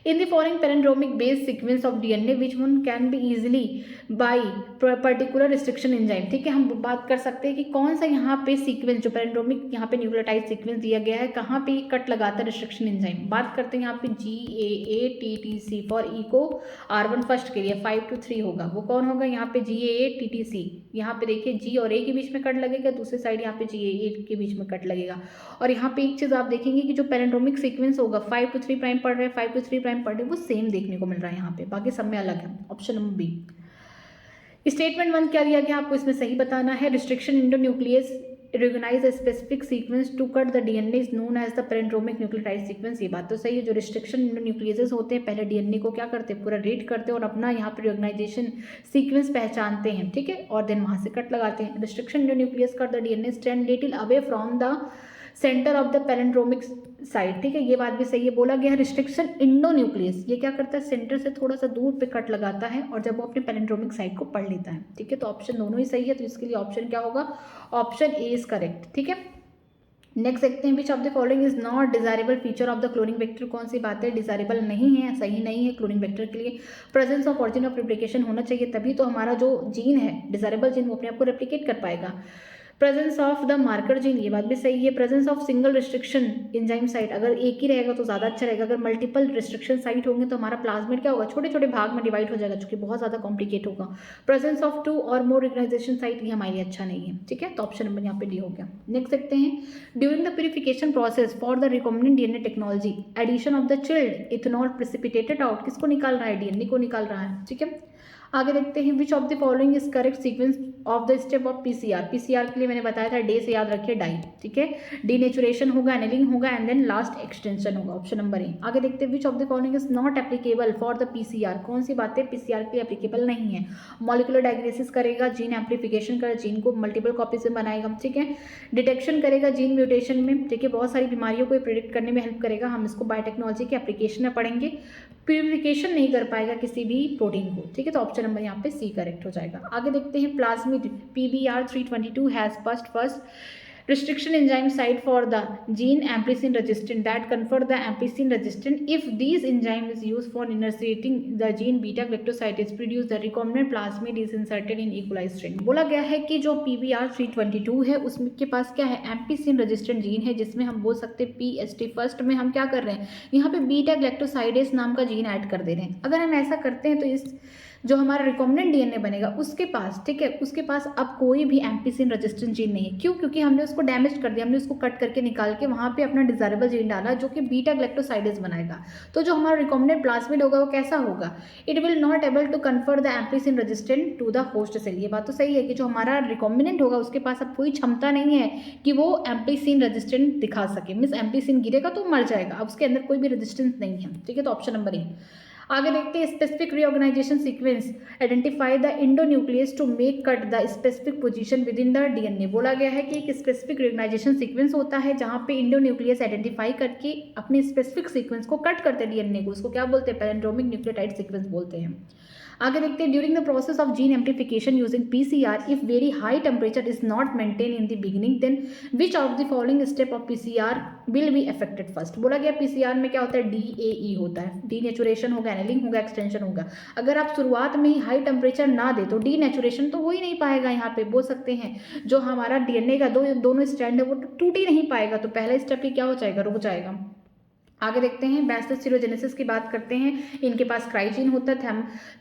In the following palindromic based sequence of DNA, which one can be easily by particular restriction enzyme, ठीक है। हम बात कर सकते हैं कि कौन सा यहाँ पे सीक्वेंस, जो पैलिंड्रोमिक यहाँ पे न्यूक्लियोटाइड सीक्वेंस दिया गया है, कहाँ पे कट लगाता है रिस्ट्रिक्शन एंजाइम। बात करते हैं यहाँ पे GAATTC for eco R1 first के लिए 5 to 3 होगा, वो कौन होगा? यहाँ पे GAATTC, यहाँ पे देखिए G और A के बीच में कट लगेगा, दूसरी साइड यहाँ पे GAA के बीच में कट लगेगा। और यहाँ पे एक चीज़ आप देखेंगे कि जो पैलिंड्रोमिक सीक्वेंस होगा 5 to 3 प्राइम पढ़ रहे हैं, 5 to 3 प्राइम पढ़ रहे, वो सेम देखने को मिल रहा है यहाँ पे, बाकी सब में अलग है, ऑप्शन नंबर बी। स्टेटमेंट 1 क्या दिया गया आपको इसमें सही बताना है। Restriction endonuclease recognize a specific sequence to cut the DNA is known as the palindromic nucleotide sequence। ये बात तो सही है। जो रिस्ट्रिक्शन न्यूक्लियस होते हैं पहले डीएनए को क्या करते हैं, पूरा रीड करते हैं और अपना यहाँ पे रिकॉग्नाइजेशन सीक्वेंस पहचानते हैं, ठीक है, और देन वहाँ से कट लगाते हैं। Restriction nucleus cut the DNA stand little away from the centre of the palindromic side, ठीक है, ये बात भी सही है। बोला गया है रिस्ट्रिक्शन इंडोन्यूक्लियस, ये क्या करता है, सेंटर से थोड़ा सा दूर पे कट लगाता है और जब वो अपने पैलिंड्रोमिक साइड को पढ़ लेता है, ठीक है। तो ऑप्शन दोनों ही सही है, तो इसके लिए ऑप्शन क्या होगा, ऑप्शन ए इज करेक्ट, ठीक है। नेक्स्ट देखते हैं, which of the following is not desirable feature of the cloning vector. कौन सी बात है डिजायरेबल नहीं है, सही नहीं है क्लोनिंग वेक्टर के लिए। Presence of origin of replication होना चाहिए, तभी तो हमारा जो जीन है डिजायरेबल जीन वो अपने आप को रेप्लिकेट कर पाएगा। Presence of the marker gene, ये बात भी सही है। Presence of single restriction enzyme site, अगर एक ही रहेगा तो ज़्यादा अच्छा रहेगा। अगर मल्टीपल रिस्ट्रिक्शन साइट होंगे तो हमारा प्लाज्मिड क्या होगा, छोटे छोटे भाग में डिवाइड हो जाएगा, जो कि बहुत ज़्यादा कॉम्प्लिकेट होगा। प्रेजेंस ऑफ 2 और मोर रिकॉग्नाइजेशन साइट, ये हमारे लिए अच्छा नहीं है, ठीक है। तो ऑप्शन नंबर यहाँ पे डी हो गया। नेक्स्ट देखते हैं, during the purification process for the recombinant DNA technology addition of the chilled ethanol precipitated out, किसको निकाल रहा है, डीएनए को निकाल रहा है, ठीक है। आगे देखते हैं, which of the following is correct sequence of the step of PCR. PCR के लिए मैंने बताया था डे से याद रखिए डाई, ठीक है। डीनेचुरेशन होगा, एनिलिंग होगा एंड देन लास्ट एक्सटेंशन होगा, ऑप्शन नंबर ए। आगे देखते हैं, which of the following is not applicable for the PCR. कौन सी बातें पीसीआर के लिए एप्लीकेबल नहीं है। मॉलिकुलर डायग्नोसिस करेगा, जीन एम्पलीफिकेशन करेगा, जीन को मल्टीपल कॉपीज में बनाएगा, ठीक है। डिटेक्शन करेगा जीन म्यूटेशन में, ठीक है, बहुत सारी बीमारियों को प्रिडिक्ट करने में हेल्प करेगा, हम इसको बायोटेक्नोलॉजी के एप्लीकेशन में पढ़ेंगे। प्यूरिफिकेशन नहीं कर पाएगा किसी भी प्रोटीन को, ठीक है। तो ऑप्शन नंबर यहाँ पे सी करेक्ट हो जाएगा। आगे देखते हैं, plasmid PBR322 has first restriction enzyme site for the gene amplicin resistant that confer the amplicin resistant if these enzyme is used for initiating the gene beta galactosidase produce the recombinant plasmid is inserted in E. coli strain। बोला गया है कि जो PBR322 है उसमें के पास क्या है, एम्पीसिन रेजिस्टेंट जीन है, जिसमें हम बोल सकते हैं PST फर्स्ट में हम क्या कर रहे हैं, यहाँ पे बीटा गैलेक्टोसाइडेस नाम का जीन ऐड कर दे रहे हैं। अगर हम ऐसा करते हैं तो इस जो हमारा रिकॉम्बिनेंट डीएनए बनेगा उसके पास, ठीक है, उसके पास अब कोई भी एम्पीसिन रेजिस्टेंट जीन नहीं है। क्यों, क्योंकि हमने उसको डैमेज कर दिया, हमने उसको कट करके निकाल के वहाँ पे अपना डिजायरेबल जीन डाला जो कि बीटा गैलेक्टोसाइडेस बनाएगा। तो जो हमारा रिकॉम्बिनेंट प्लाज्मिड होगा वो कैसा होगा, it will not able to confer the ampicillin resistant to the host cell. ये बात तो सही है कि जो हमारा रिकॉम्बिनेंट होगा उसके पास अब कोई क्षमता नहीं है कि वो एम्पीसिन रेजिस्टेंट दिखा सके, मीन्स एम्पीसिन गिरेगा तो मर जाएगा, अब उसके अंदर कोई भी रेजिस्टेंस नहीं है, ठीक है। तो ऑप्शन नंबर ए। आगे देखते हैं, specific reorganization sequence identify the endonuclease to make cut the specific position with in the DNA. बोला गया है कि एक स्पेसिफिक रीऑर्गेनाइजेशन सीक्वेंस होता है जहां पे इंडोन्यूक्लियस आइडेंटिफाई करके अपने स्पेसिफिक सीक्वेंस को कट करते हैं डीएनए को, उसको क्या बोलते हैं, पैलिंड्रोमिक न्यूक्लियोटाइड सीक्वेंस बोलते हैं। आगे देखते हैं, during the process of gene amplification using PCR if very high temperature is not maintain in the beginning then which of the following step of PCR will be affected first. बोला गया PCR में क्या होता है, DAE होता है, denaturation होगा, annealing होगा, एक्सटेंशन होगा। अगर आप शुरुआत में ही हाई टेम्परेचर ना दे तो डीनेचुरेशन तो हो ही नहीं पाएगा, यहाँ पे बोल सकते हैं जो हमारा डीएनए का दोनों स्ट्रैंड है वो टूट ही नहीं पाएगा, तो पहला स्टेप ही क्या हो जाएगा, रुक जाएगा। आगे देखते हैं, बैसिलस सीरोजेनेसिस की बात करते हैं, इनके पास क्राइजीन होता है।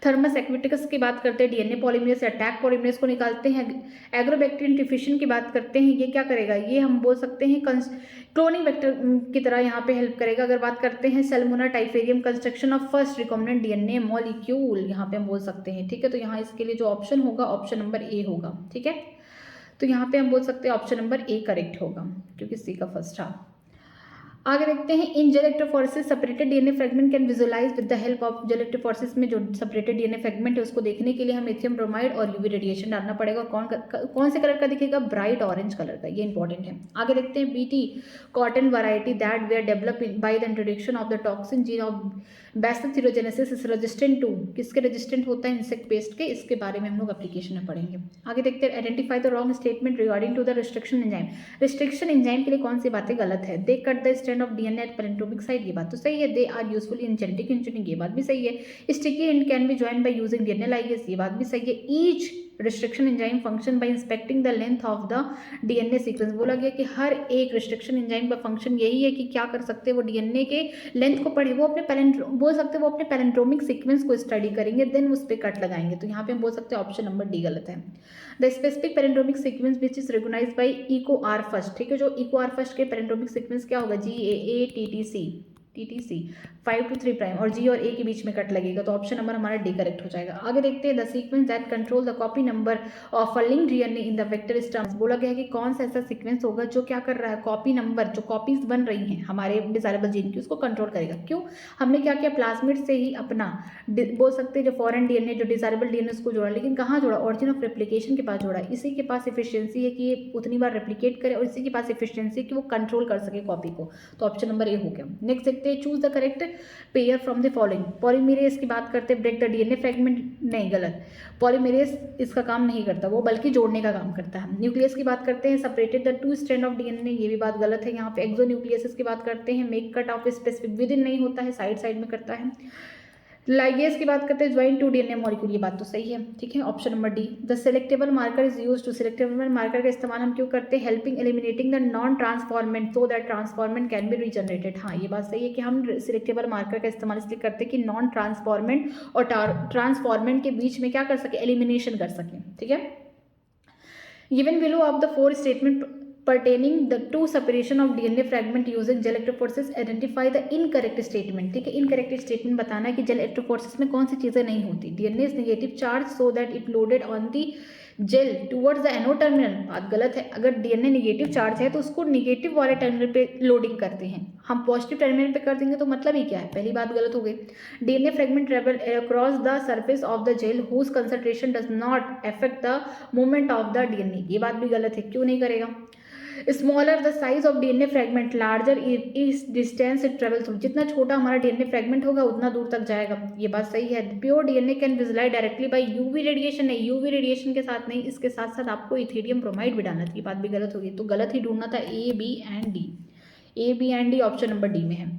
थर्मस एक्विटिकस की बात करते हैं, डीएनए पॉलीमरेज अटैक पॉलीमरेज को निकालते हैं। एग्रोबैक्टीरियन डिफिशन की बात करते हैं, ये क्या करेगा, ये हम बोल सकते हैं क्लोनिंग वेक्टर की तरह यहाँ पे हेल्प करेगा। अगर बात करते हैं salmonella typhimurium construction of first recombinant DNA molecule, यहाँ पे हम बोल सकते हैं, ठीक है। तो यहाँ इसके लिए जो ऑप्शन होगा ऑप्शन नंबर ए होगा, ठीक है। तो यहाँ पे हम बोल सकते हैं ऑप्शन नंबर ए करेक्ट होगा क्योंकि सी का फर्स्ट था। आगे देखते हैं, in gel electrophoresis separated DNA fragment can visualize with the help of gel electrophoresis में जो सेपरेटेड डीएनए फ्रेगमेंट है उसको देखने के लिए हमें लिथियम ब्रोमाइड और यूवी रेडिएशन डालना पड़ेगा। कौन से कलर का दिखेगा, ब्राइट ऑरेंज कलर का, ये इंपॉर्टेंट है। आगे देखते हैं, BT cotton variety that were develop by the introduction of the toxin gene of bacillus thuringiensis is resistant to, किसके रेजिस्टेंट होता है, इंसेक्ट पेस्ट के, इसके बारे में हम लोग एप्लीकेशन में पढ़ेंगे। आगे देखते हैं, identify the wrong statement regarding to the restriction enzyme. Restriction enzyme के लिए कौन सी बातें गलत है, they cut the strand of DNA at palindromic site, ये बात तो सही है। They are useful in genetic engineering, ये बात भी सही है। Sticky end can be join by using DNA ligase, ये बात भी सही है। Each restriction enzyme function by inspecting the length of the DNA sequence. बोला गया कि हर एक रिस्ट्रिक्शन एंजाइम का फंक्शन यही है कि क्या कर सकते हैं, वो डीएनए के लेंथ को पढ़े, वो अपने बोल सकते हैं वो अपने पैलिंड्रोमिक सीक्वेंस को स्टडी करेंगे, देन उस पर कट लगाएंगे। तो यहाँ पे हम बोल सकते हैं ऑप्शन नंबर डी गलत है। The specific palindromic sequence which is recognized by EcoR first, ठीक है। जो EcoR फर्स्ट के पैलिंड्रोमिक सीक्वेंस क्या होगा, GAATTC, TTC 5 to 3 प्राइम, और G और A के बीच में कट लगेगा, तो ऑप्शन नंबर हमारा डी करेक्ट हो जाएगा। आगे देखते हैं the sequence that control the copy number of a linked DNA in the vector strands. बोला गया है कि कौन सा ऐसा सीक्वेंस होगा जो क्या कर रहा है, कॉपी नंबर, जो कॉपीज बन रही हैं हमारे डिजायरेबल जीन की, उसको कंट्रोल करेगा। क्यों? हमने क्या किया, प्लाज्मिड से ही अपना बोल सकते हैं जो फॉरेन डीएनए, जो डिजायरेबल डीएनए, उसको जोड़ा, लेकिन कहाँ जोड़ा, ऑरिजिन ऑफ रेप्लिकेशन के पास जोड़ा। इसी के पास एफिशिएंसी है कि ये उतनी बार रेप्लिकेट करे, और इसी के पास एफिशिएंसी कि वो कंट्रोल कर सके कॉपी को, तो ऑप्शन नंबर ए हो गया। नेक्स्ट देखते हैं choose the correct pair from the following. Polymerase की बात करते हैं, ब्रेक द डीएनए फ्रेगमेंट, नहीं गलत, पॉलीमरेज इसका काम नहीं करता, वो बल्कि जोड़ने का काम करता है। न्यूक्लियस की बात करते हैं, separated the two strand of DNA, ये भी बात गलत है। यहाँ पे एक्सोन्यूक्लियस की बात करते हैं, make cut off specific with in नहीं होता है, साइड साइड में करता है। लाइगेज की बात करते हैं, ज्वाइन टू डीएनए मॉलिक्यूल, ये बात तो सही है, ठीक है, option number D. The selectable marker is used to, selectable marker का इस्तेमाल हम क्यों करते हैं, helping eliminating the non transformant so that transformant can be regenerated. हाँ, ये बात सही है कि हम सिलेक्टेबल मार्कर का इस्तेमाल इसलिए करते हैं कि नॉन ट्रांसफॉर्मेंट और ट्रांसफॉर्मेंट के बीच में क्या कर सके, एलिमिनेशन कर सके, ठीक है। Given below of the four statement pertaining the to separation of DNA fragment using gel electrophoresis, identify the incorrect statement, ठीक है। इनकरेक्ट स्टेटमेंट बताना है कि जेल इलेक्ट्रोफोरेसिस में कौन सी चीज़ें नहीं होती। DNA is negative charge so that it loaded on the gel towards the anode terminal, बात गलत है। अगर डीएनए नेगेटिव चार्ज है तो उसको नेगेटिव वाले टर्मिनल पे लोडिंग करते हैं, हम पॉजिटिव टर्मिनल पे कर देंगे तो मतलब ही क्या है, पहली बात गलत हो गई। DNA fragment travel across the surface of the gel whose concentration does not affect the movement of the DNA, ये बात भी गलत है, क्यों नहीं करेगा। Smaller the size of DNA fragment larger is distance it travel through, जितना छोटा हमारा डीएनए फ्रेगमेंट होगा उतना दूर तक जाएगा, ये बात सही है। Pure DNA can visualize directly by UV radiation, नहीं, यूवी रेडिएशन के साथ नहीं, इसके साथ साथ आपको इथेरियम ब्रोमाइड भी डालना था, ये बात भी गलत होगी, तो गलत ही ढूंढना था, A B and D, A B and D option number D में है।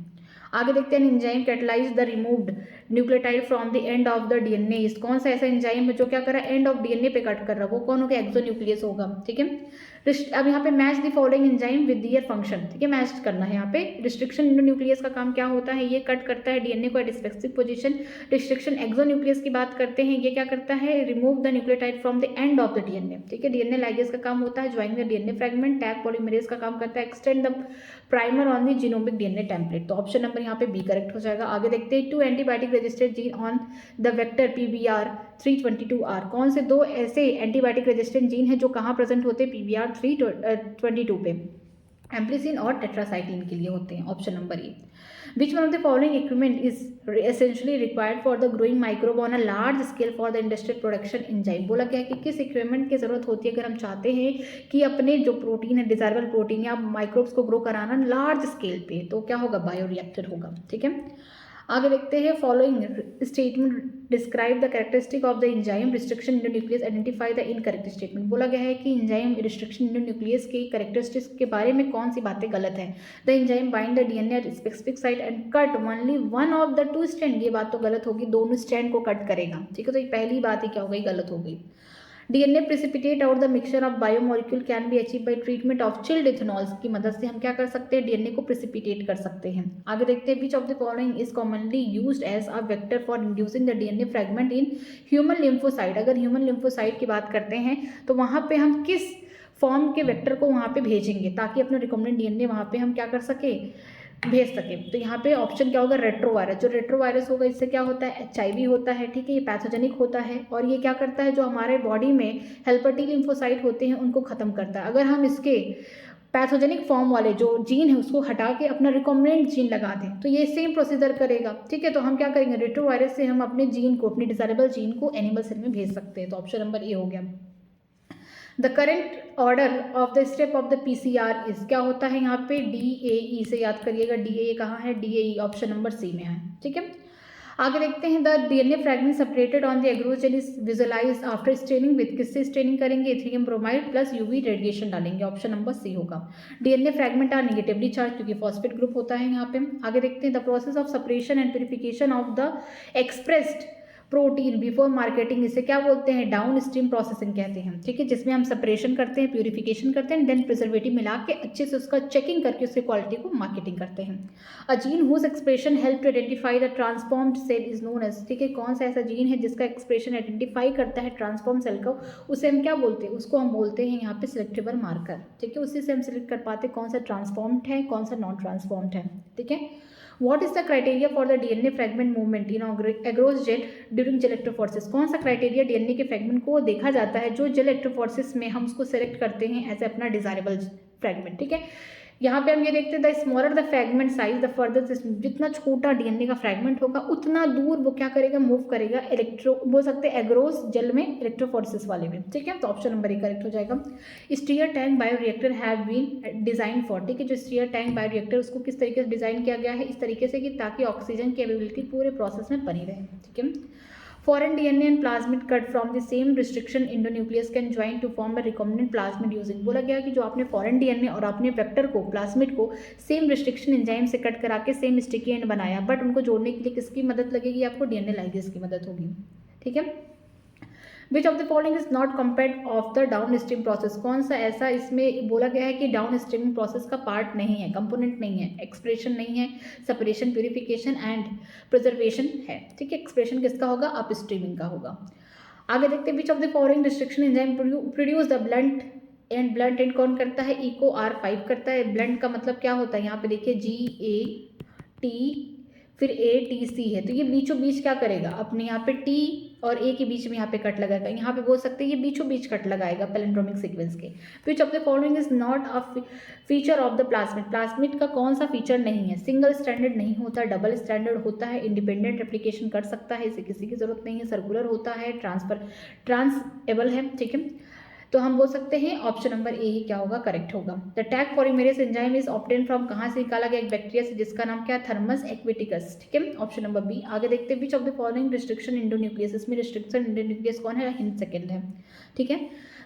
आगे देखते हैं enzyme catalyze the removed nucleotide from the end of the DNA, कौन सा ऐसा एंजाइम है जो क्या कर रहा है, एंड ऑफ डीएनए पे कट कर रहा है, वो कौन होगा, एक्सोन्यूक्लियस होगा, ठीक है। अब यहाँ पे match the following enzyme with their function, ठीक है, मैच करना है यहाँ पे। रिस्ट्रिक्शन इंडोन्यूक्लियस का काम क्या होता है, ये कट करता है डीएनए को at specific position. Restriction exonuclease की बात करते हैं, ये क्या करता है, remove the nucleotide from the end of the DNA, ठीक है। डीएनए लाइगेज का काम होता है join the DNA fragment. Taq polymerase का काम करता है extend the primer on the genomic DNA template, तो ऑप्शन नंबर यहाँ पे बी करेक्ट हो जाएगा। आगे देखते हैं two antibiotic registered gene on the vector PBR 322R, कौन से दो ऐसे एंटीबायोटिक रेजिस्टेंट जीन है जो कहाँ प्रेजेंट होते हैं, PBR 322 पे, एम्प्लिसिन और टेट्रासाइक्लिन के लिए होते हैं, option number A. Which one of the following equipment is essentially required for the growing microbe on a large scale for the industrial production enzyme, बोला गया है कि किस इक्विपमेंट की जरूरत होती है अगर हम चाहते हैं कि अपने जो प्रोटीन है, डिजायरेबल प्रोटीन या माइक्रोब्स को ग्रो कराना लार्ज स्केल पे, तो क्या होगा, बायोरिएक्टर होगा, ठीक है। आगे देखते हैं following statement describe the characteristic of the enzyme restriction endonuclease, identify the incorrect statement, बोला गया है कि एंजाइम रिस्ट्रिक्शन इंडोन्यूक्लियस के कैरेक्टरिस्टिक्स के बारे में कौन सी बातें गलत है। The enzyme bind the DNA at specific site and cut only one of the two strand, ये बात तो गलत होगी, दोनों स्ट्रैंड को कट करेगा, ठीक है, तो ये पहली बात ही क्या हो गई, गलत हो गई। DNA precipitate out the mixture of biomolecule can be achieve by treatment of chilled इथेनॉल्स, की मदद से हम क्या कर सकते हैं, डीएनए को प्रेसिपिटेट कर सकते हैं। आगे देखते हैं which of the following is commonly used as a vector for inducing the DNA fragment in human lymphocyte, अगर ह्यूमन लिम्फोसाइट की बात करते हैं तो वहाँ पे हम किस फॉर्म के वेक्टर को वहाँ पे भेजेंगे ताकि अपना रिकॉम्बिनेंट डीएनए वहाँ पे हम क्या कर सके, भेज सके, तो यहाँ पे ऑप्शन क्या होगा, रेट्रोवायरस। जो रेट्रोवायरस होगा इससे क्या होता है, HIV होता है, ठीक है, ये पैथोजेनिक होता है और ये क्या करता है, जो हमारे बॉडी में हेल्पर टी लिम्फोसाइट होते हैं उनको खत्म करता है। अगर हम इसके पैथोजेनिक फॉर्म वाले जो जीन है उसको हटा के अपना रिकॉम्बिनेंट जीन लगा दें तो ये सेम प्रोसीजर करेगा, ठीक है। तो हम क्या करेंगे, रेट्रोवायरस से हम अपने जीन को, अपनी डिजायरेबल जीन को एनिमल सेल में भेज सकते हैं, तो ऑप्शन नंबर ए हो गया। The current order of the step of the PCR is, क्या होता है यहाँ पे, DAE से याद करिएगा, DAE कहाँ है, DAE ऑप्शन नंबर सी में है, ठीक है। आगे देखते हैं the DNA fragment separated on the agarose gel is visualize after staining with, किससे स्टेनिंग करेंगे, ethidium bromide plus UV radiation डालेंगे, ऑप्शन नंबर सी होगा। DNA fragment are negatively charge क्योंकि फॉस्फेट ग्रुप होता है यहाँ पे। आगे देखते हैं the process of separation and purification of the expressed protein before marketing, इसे क्या बोलते हैं, डाउन स्ट्रीम प्रोसेसिंग कहते हैं, ठीक है, जिसमें हम सेपरेशन करते हैं, प्यूरिफिकेशन करते हैं, देन प्रिजर्वेटिव मिला के अच्छे से उसका चेकिंग करके उसकी क्वालिटी को मार्केटिंग करते हैं। A gene whose expression help to identify the transformed cell is known as, ठीक है, कौन सा ऐसा जीन है जिसका एक्सप्रेशन आइडेंटिफाई करता है ट्रांसफॉर्म सेल को, उसे हम क्या बोलते हैं, उसको हम बोलते हैं यहाँ पे सिलेक्टेबल मार्कर, ठीक है, उसी से हम सिलेक्ट कर पाते कौन सा ट्रांसफॉर्म्ड है कौन सा नॉन ट्रांसफॉर्म्ड है, ठीक है। What is the criteria for the DNA fragment movement in agarose gel during gel electrophoresis? कौन सा क्राइटेरिया डीएनए के फ्रेगमेंट को देखा जाता है जो जेल इलेक्ट्रोफोरेसिस में हम उसको सेलेक्ट करते हैं एज अपना डिजायरेबल फ्रेगमेंट? ठीक है, यहाँ पे हम ये देखते हैं the smaller the fragment size the further, जितना छोटा डीएनए का फ्रैगमेंट होगा उतना दूर वो क्या करेगा, मूव करेगा बोल सकते हैं एग्रोस जेल में इलेक्ट्रोफोरेसिस वाले में। ठीक है, तो ऑप्शन नंबर 1 करेक्ट हो जाएगा। Stirred tank bioreactor have been design for, ठीक है, जो स्टीयर टैंक बायोरिएक्टर उसको किस तरीके से डिजाइन किया गया है, इस तरीके से कि ताकि ऑक्सीजन की अवेलेबिलिटी पूरे प्रोसेस में बनी रहे। ठीक है, foreign DNA and plasmid cut from the same restriction endonuclease can join to form a recombinant plasmid using, बोला गया कि जो आपने फॉरेन डीएनए और आपने वेक्टर को प्लाज्मिड को सेम रिस्ट्रिक्शन एंजाइम से कट करा के सेम स्टिकी एंड बनाया, बट उनको जोड़ने के लिए किसकी मदद लगेगी, आपको डीएनए लाइगेज की मदद होगी। ठीक है, which of the following is not compared of the down stream process? कौन सा ऐसा इसमें बोला गया है कि डाउन स्ट्रीम प्रोसेस का पार्ट नहीं है, कंपोनेंट नहीं है, एक्सप्रेशन नहीं है, सेपरेशन, प्यूरिफिकेशन एंड प्रिजर्वेशन है। ठीक है, एक्सप्रेशन किसका होगा, अप स्ट्रीमिंग का होगा। आगे देखते हैं, which of the following restriction enzyme produce the blunt and, blunt and कौन करता है, इको R5 करता है। ब्लंट का मतलब क्या होता है, यहाँ पे देखिए GAT फिर ATC है, तो ये बीचों बीच क्या करेगा, अपने यहाँ पे T और A के बीच में यहाँ पे कट लगाएगा, यहाँ पे बोल सकते हैं ये बीचों बीच कट लगाएगा पैलिंड्रोमिक सीक्वेंस के। विच of the following is not a feature of the plasmid? Plasmid का कौन सा फीचर नहीं है, सिंगल स्टैंडर्ड नहीं होता, डबल स्टैंडर्ड होता है, इंडिपेंडेंट रेप्लिकेशन कर सकता है, इसे किसी की जरूरत नहीं है, सर्कुलर होता है, ट्रांसएबल है। ठीक है, तो हम बोल सकते हैं ऑप्शन नंबर ए ही क्या होगा, करेक्ट होगा। The Taq polymerase enzyme is obtain from, कहाँ से निकाला गया, एक बैक्टीरिया से जिसका नाम क्या है, थर्मस एक्विटिकस। ठीक है, ऑप्शन नंबर बी। आगे देखते हैं, which of the following restriction endonuclease, इसमें रिस्ट्रिक्शन इंडोन्यूक्लियस कौन है, हिंट सेकंड है। ठीक है,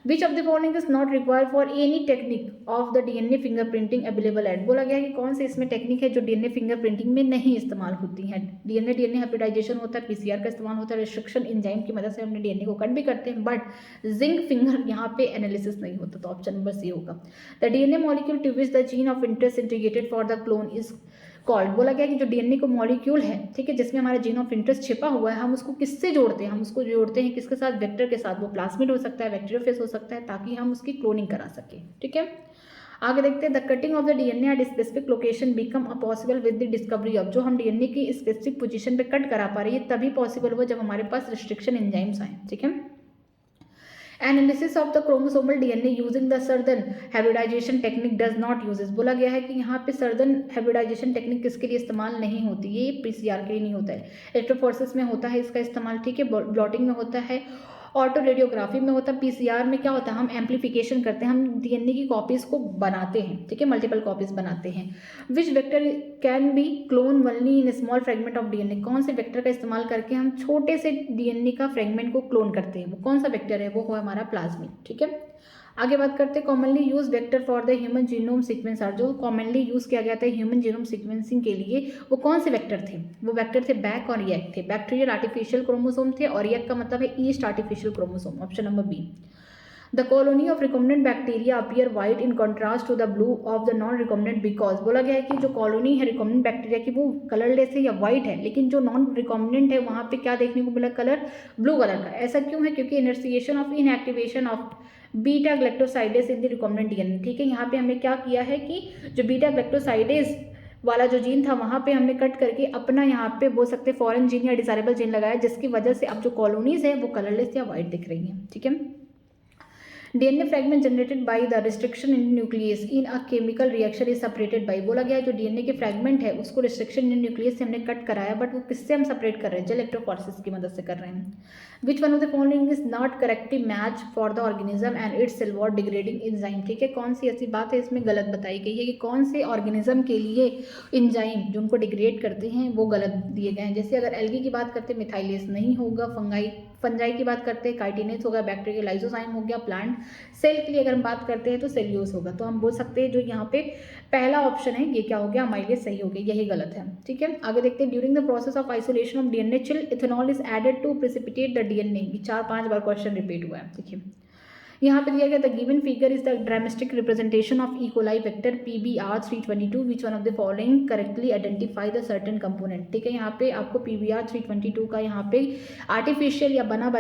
which of the following is not required for any technique of the DNA fingerprinting available at? बोला गया है कि कौन से इसमें टेक्निक है जो डीएनए फिंगरप्रिंटिंग में नहीं इस्तेमाल होती है। डीएनए हाइब्रिडाइजेशन होता है, पीसीआर का इस्तेमाल होता है, रिस्ट्रिक्शन एंजाइम की मदद से हमने डीएनए को कट भी करते हैं, बट जिंक फिंगर यहाँ पे एनालिसिस नहीं होता, तो ऑप्शन नंबर सी होगा। The DNA molecule to which the gene of interest integrated for the clone is called? बोला गया कि जो डीएनए को मॉलिक्यूल है, ठीक है, जिसमें हमारा जीन ऑफ इंटरेस्ट छिपा हुआ है, हम उसको किससे जोड़ते हैं, हम उसको जोड़ते हैं किसके साथ, वेक्टर के साथ। वो प्लाज्मिड हो सकता है, बैक्टीरियोफेज हो सकता है, ताकि हम उसकी क्लोनिंग करा सकें। ठीक है, आगे देखते हैं, the cutting of the DNA at specific location become a possible with the discovery of, जो हम डीएनए की स्पेसिफिक पोजीशन पे कट करा पा रहे हैं तभी पॉसिबल हुआ जब हमारे पास रिस्ट्रिक्शन एंजाइम्स आए। ठीक है, analysis of the chromosomal DNA using the southern hybridization technique does not uses? बोला गया है कि यहाँ पे सर्दन हाइब्रिडाइजेशन टेक्निक किसके लिए इस्तेमाल नहीं होती, ये पीसीआर के लिए नहीं होता है, इलेक्ट्रोफोरेसिस में होता है इसका इस्तेमाल। ठीक है, ब्लॉटिंग में होता है, ऑटो रेडियोग्राफी में होता है, पीसीआर में क्या होता है, हम एम्पलीफिकेशन करते हैं, हम डीएनए की कॉपीज को बनाते हैं। ठीक है, मल्टीपल कॉपीज बनाते हैं। Which vector can be clone only in small fragment of DNA? कौन से वेक्टर का इस्तेमाल करके हम छोटे से डीएनए का फ्रेगमेंट को क्लोन करते हैं, वो कौन सा वेक्टर है, वो है हमारा प्लाज्मिड। ठीक है, आगे बात करते हैं, commonly use vector for the human genome sequencer, जो कॉमनली यूज किया गया था ह्यूमन जीनोम सीक्वेंसिंग के लिए, वो कौन से वेक्टर थे, वो वेक्टर थे बैक और यक थे। बैक्टीरियल आर्टिफिशियल क्रोमोसोम थे और यक का मतलब है yeast artificial chromosome, option number B. The colony of recombinant bacteria appear white in contrast to the blue of the non recombinant because? बोला गया है कि जो कॉलोनी है रिकॉम्बिनेंट बैक्टीरिया की वो कलरलेस है या वाइट है, लेकिन जो नॉन रिकॉम्बिनेंट है वहाँ पे क्या देखने को मिला, कलर ब्लू कलर का। ऐसा क्यों है, क्योंकि insertion of inactivation of beta galactosidase in the recombinant DNA. ठीक है, यहाँ पे हमने क्या किया है कि जो बीटा ग्लैक्टोसाइडेज वाला जो जीन था वहाँ पे हमने कट करके अपना यहाँ पे बोल सकते फॉरेन जीन या डिजायरेबल जीन लगाया, जिसकी वजह से अब जो कॉलोनीज है वो कलरलेस या वाइट दिख रही हैं। ठीक है, DNA fragment generated by the restriction in nucleus in a chemical reaction is separated by? बोला गया है जो डीएनए के फ्रैगमेंट है उसको रिस्ट्रिक्शन इन न्यूक्लियस से हमने कट कराया, बट वो किससे हम सेपरेट कर रहे हैं, जेल इलेक्ट्रोफोरेसिस की मदद से कर रहे हैं। Which one of the following is not correctly match for the organism and its cell wall degrading enzyme? ठीक है, कौन सी ऐसी बात है इसमें गलत बताई गई है कि कौन से ऑर्गेनिज्म के लिए एंजाइम जो उनको डिग्रेड करते हैं वो गलत दिए गए हैं। जैसे अगर एल्गी की बात करते हैं मिथाइलेज नहीं होगा, फंजाई की बात करते हैं काइटिनेज होगा, बैक्टीरिया लाइसोजाइम हो गया, प्लांट सेल के लिए अगर हम बात करते हैं तो सेल्यूलोज होगा। तो हम बोल सकते हैं जो यहाँ पे पहला ऑप्शन है ये क्या हो गया, हमारे लिए सही हो गया, यही गलत है। ठीक है, आगे देखते हैं, during the process of isolation of DNA chill ethanol is added to precipitate the DNA. 4-5 बार क्वेश्चन रिपीट हुआ है। देखिए यहाँ पे दिया गया the given figure is the diagrammatic representation of E coli vector PBR322 which one of the following correctly identify the certain component. ठीक है, यहाँ पे आपको PBR322 का यहाँ पे आर्टिफिशियल या बना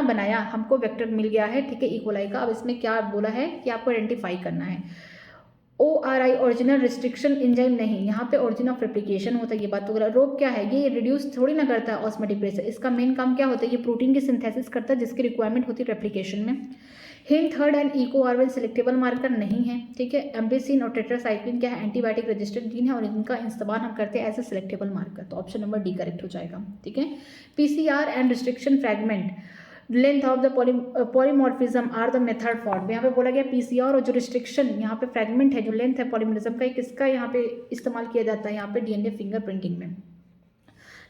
बनाया हमको वेक्टर मिल गया है। ठीक है, इकोलाई का। अब इसमें क्या बोला है कि आपको आइडेंटिफाई करना है। ORI ओरिजिनल रिस्ट्रिक्शन एंजाइम नहीं, यहाँ पे ओरिजिन ऑफ रेप्लिकेशन होता है, ये बात वगैरह। रोप क्या है, ये रिड्यूस थोड़ी ना करता है ऑस्मोटिक प्रेशर, इसका मेन काम क्या होता है, ये प्रोटीन की सिंथेसिस करता है जिसकी रिक्वायरमेंट होती है रेप्लिकेशन में। Hint third and Eco R one selectable marker नहीं है, ठीक है। एम्ब्रिसिन और टेट्रासाइक्लिन क्या है, एंटीबायोटिक रेजिस्टेंट जीन है और इनका इस्तेमाल हम करते हैं एज ए सिलेक्टेबल मार्कर, तो ऑप्शन नंबर डी करेक्ट हो जाएगा, ठीक है। PCR and restriction fragment length of the polymorphism are the method for, यहाँ पे बोला गया PCR और जो रिस्ट्रिक्शन यहाँ पे फ्रैगमेंट है, जो लेंथ है पॉलीमॉर्फिज्म का, किसका यहाँ पे इस्तेमाल किया जाता है, यहाँ पे DNA फिंगरप्रिंटिंग में।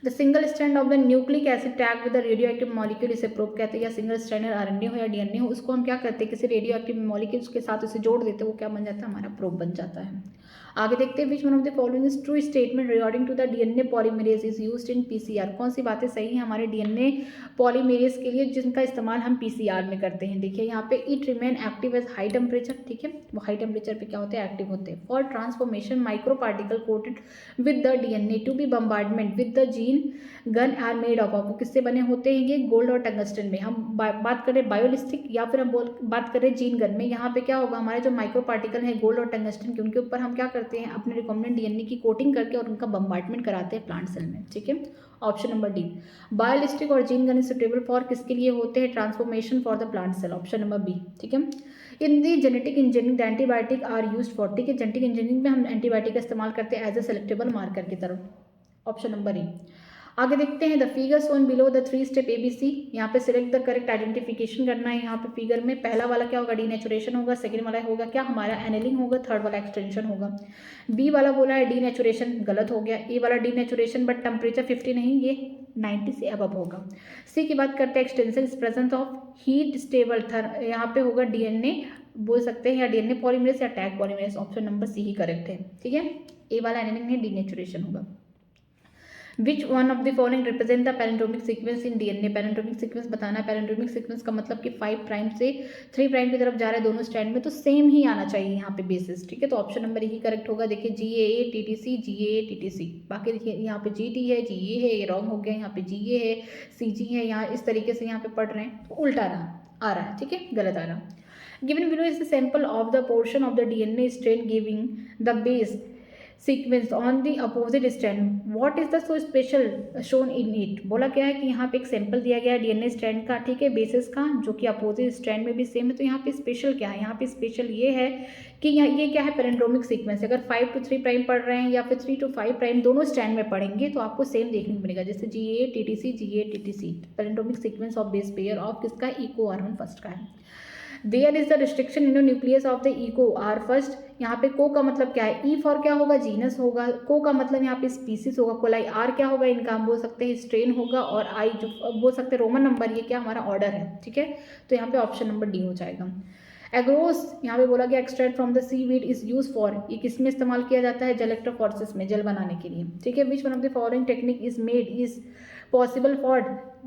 The single strand of the nucleic acid tag with the radioactive molecule, इसे प्रोब कहते हैं, या सिंगल स्ट्रैंडेड RNA हो या DNA हो, उसको हम क्या करते हैं, किसी रेडियो एक्टिव मॉलिक्यूल्स के साथ उसे जोड़ देते हैं, वो क्या बन जाता है, हमारा प्रोब बन जाता है। आगे देखते हैं, which one of the following is true statement regarding to the DNA polymerase is used in PCR, कौन सी बातें सही हैं हमारे DNA पॉलीमरेज के लिए जिनका इस्तेमाल हम PCR में करते हैं। देखिए यहाँ पे it remain active as high temperature, ठीक है, वो हाई टेम्परेचर पे क्या होते हैं, एक्टिव होते हैं। For transformation micro particle coated with the DNA to be bombardment with the gene gun are made of, वो किससे बने होते हैं, ये गोल्ड और टंगस्टन में। हम बात करें बायोलिस्टिक या फिर हम बात करें जीन गन में, यहाँ पे क्या होगा, हमारे जो माइक्रो पार्टिकल है गोल्ड और टंगस्टन के, उनके ऊपर हम क्या करते हैं, अपने रिकॉम्बिनेंट DNA की कोटिंग करके और उनका बम्बार्डमेंट कराते हैं प्लांट सेल में, ठीक है। ऑप्शन नंबर डी, बायोलिस्टिक और जीन गन सुटेबल फॉर किसके लिए होते हैं, transformation for the plant cell, option number B, ठीक है। In the genetic engineering the antibiotic are used for, ठीक है, जेनेटिक इंजीनियरिंग में हम एंटीबायोटिक का इस्तेमाल करते हैं एज ए सेलेक्टेबल मार्कर की तरफ, ऑप्शन नंबर ए। आगे देखते हैं, the figure Son below the 3 step ABC, यहाँ पे सिलेक्ट द करेक्ट आइडेंटिफिकेशन करना है। यहाँ पे फिगर में पहला वाला क्या होगा, डीनेचुरेशन होगा, सेकंड वाला होगा क्या हमारा एनेलिंग होगा, थर्ड वाला एक्सटेंशन होगा। बी वाला बोला है डीनेचुरेशन, गलत हो गया। ए वाला डीनेचुरेशन बट टेम्परेचर 50 नहीं, ये 90 से अबव होगा। सी की बात करते हैं, extension is presence of heat stable यहाँ पे होगा DNA बोल सकते हैं, या DNA पॉलीमरेज या Taq polymerase, option number C ही करेक्ट है, ठीक है। ए वाला एनेलिंग है, डीनेचुरेशन होगा। Which one of the following represent the palindromic sequence in DNA, palindromic sequence बताना है। पैरेंटोमिक सीक्वेंस का मतलब कि 5 प्राइम से 3 प्राइम की तरफ जा रहे हैं दोनों स्ट्रैंड में, तो सेम ही आना चाहिए यहाँ पे बेसिस, ठीक है। तो ऑप्शन नंबर ही करेक्ट होगा। देखिए GAA TTC GAA TTC, बाकी देखिए यहाँ पे GT है, GA है, ये रॉन्ग हो गया, यहाँ पे GA है, CG है, यहाँ इस तरीके से यहाँ पे पढ़ रहे हैं तो उल्टा आ रहा है, ठीक है, गलत आ रहा। Given below is the sample of the portion of the DNA strand giving the base sequence on the opposite strand, what is the so special shown in it, बोला क्या है कि यहाँ पे एक सैंपल दिया गया है DNA स्ट्रैंड का, ठीक है, बेसिस का, जो कि अपोजिट स्ट्रैंड में भी सेम है। तो यहाँ पे स्पेशल क्या है, यहाँ पे स्पेशल ये है कि ये क्या है, पैरेंटोमिक सीक्वेंस। अगर 5 to 3 प्राइम पढ़ रहे हैं या फिर 3 to 5 प्राइम दोनों स्ट्रैंड में पढ़ेंगे तो आपको सेम देखने को मिलेगा, जैसे GAA TTC GAA TTC, palindromic sequence of base pair of किसका, इको R1 फर्स्ट का है। There is the restriction endonuclease of the Eco R first, यहाँ पे को का मतलब क्या है, ई फॉर क्या होगा, जीनस होगा, को का मतलब यहाँ पे स्पीसीज होगा, कोलाई, आर क्या होगा, इनका हम बोल सकते हैं स्ट्रेन होगा, और आई जो बोल सकते हैं रोमन नंबर, ये क्या हमारा ऑर्डर है, ठीक है। तो यहाँ पे ऑप्शन नंबर डी हो जाएगा। एग्रोस यहाँ पे बोला गया extract from the seaweed is use for, ये किस में इस्तेमाल किया जाता है, जल इलेक्ट्रोफोरेसिस में, जल बनाने के लिए, ठीक है। Which one of the following technique is made is possible for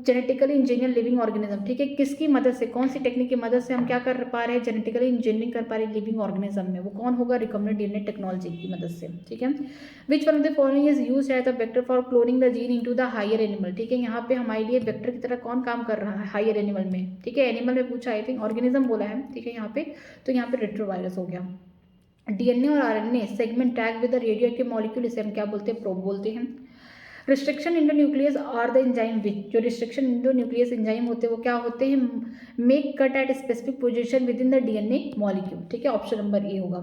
genetically engineer living organism, ठीक है, किसकी मदद से, कौन सी टेक्निक की मदद से हम क्या कर पा रहे हैं, जेनेटिकली इंजीनियरिंग कर पा रहे हैं लिविंग ऑर्गेनिज्म में, वो कौन होगा, रिकॉम्बिनेंट DNA टेक्नोलॉजी की मदद से, ठीक है। Which one of the following is used as the vector for cloning the gene into the higher animal, ठीक है, यहाँ पे हमारे लिए वेक्टर की तरह कौन काम कर रहा है, हायर एनिमल में, ठीक है। एनिमल में पूछा, आई थिंक ऑर्गेनिज्म बोला है, ठीक है, यहाँ पे तो यहाँ पे रेट्रोवायरस हो गया। DNA और RNA segment tag with the radioactive molecule, इसे हम क्या बोलते हैं, प्रोब बोलते हैं। Restriction endonuclease are the enzyme which, जो रिस्ट्रिक्शन इंडो न्यूक्लियस एंजाइम होते हैं वो क्या होते हैं, make cut at specific position with in the DNA molecule, ठीक है, ऑप्शन नंबर ए होगा।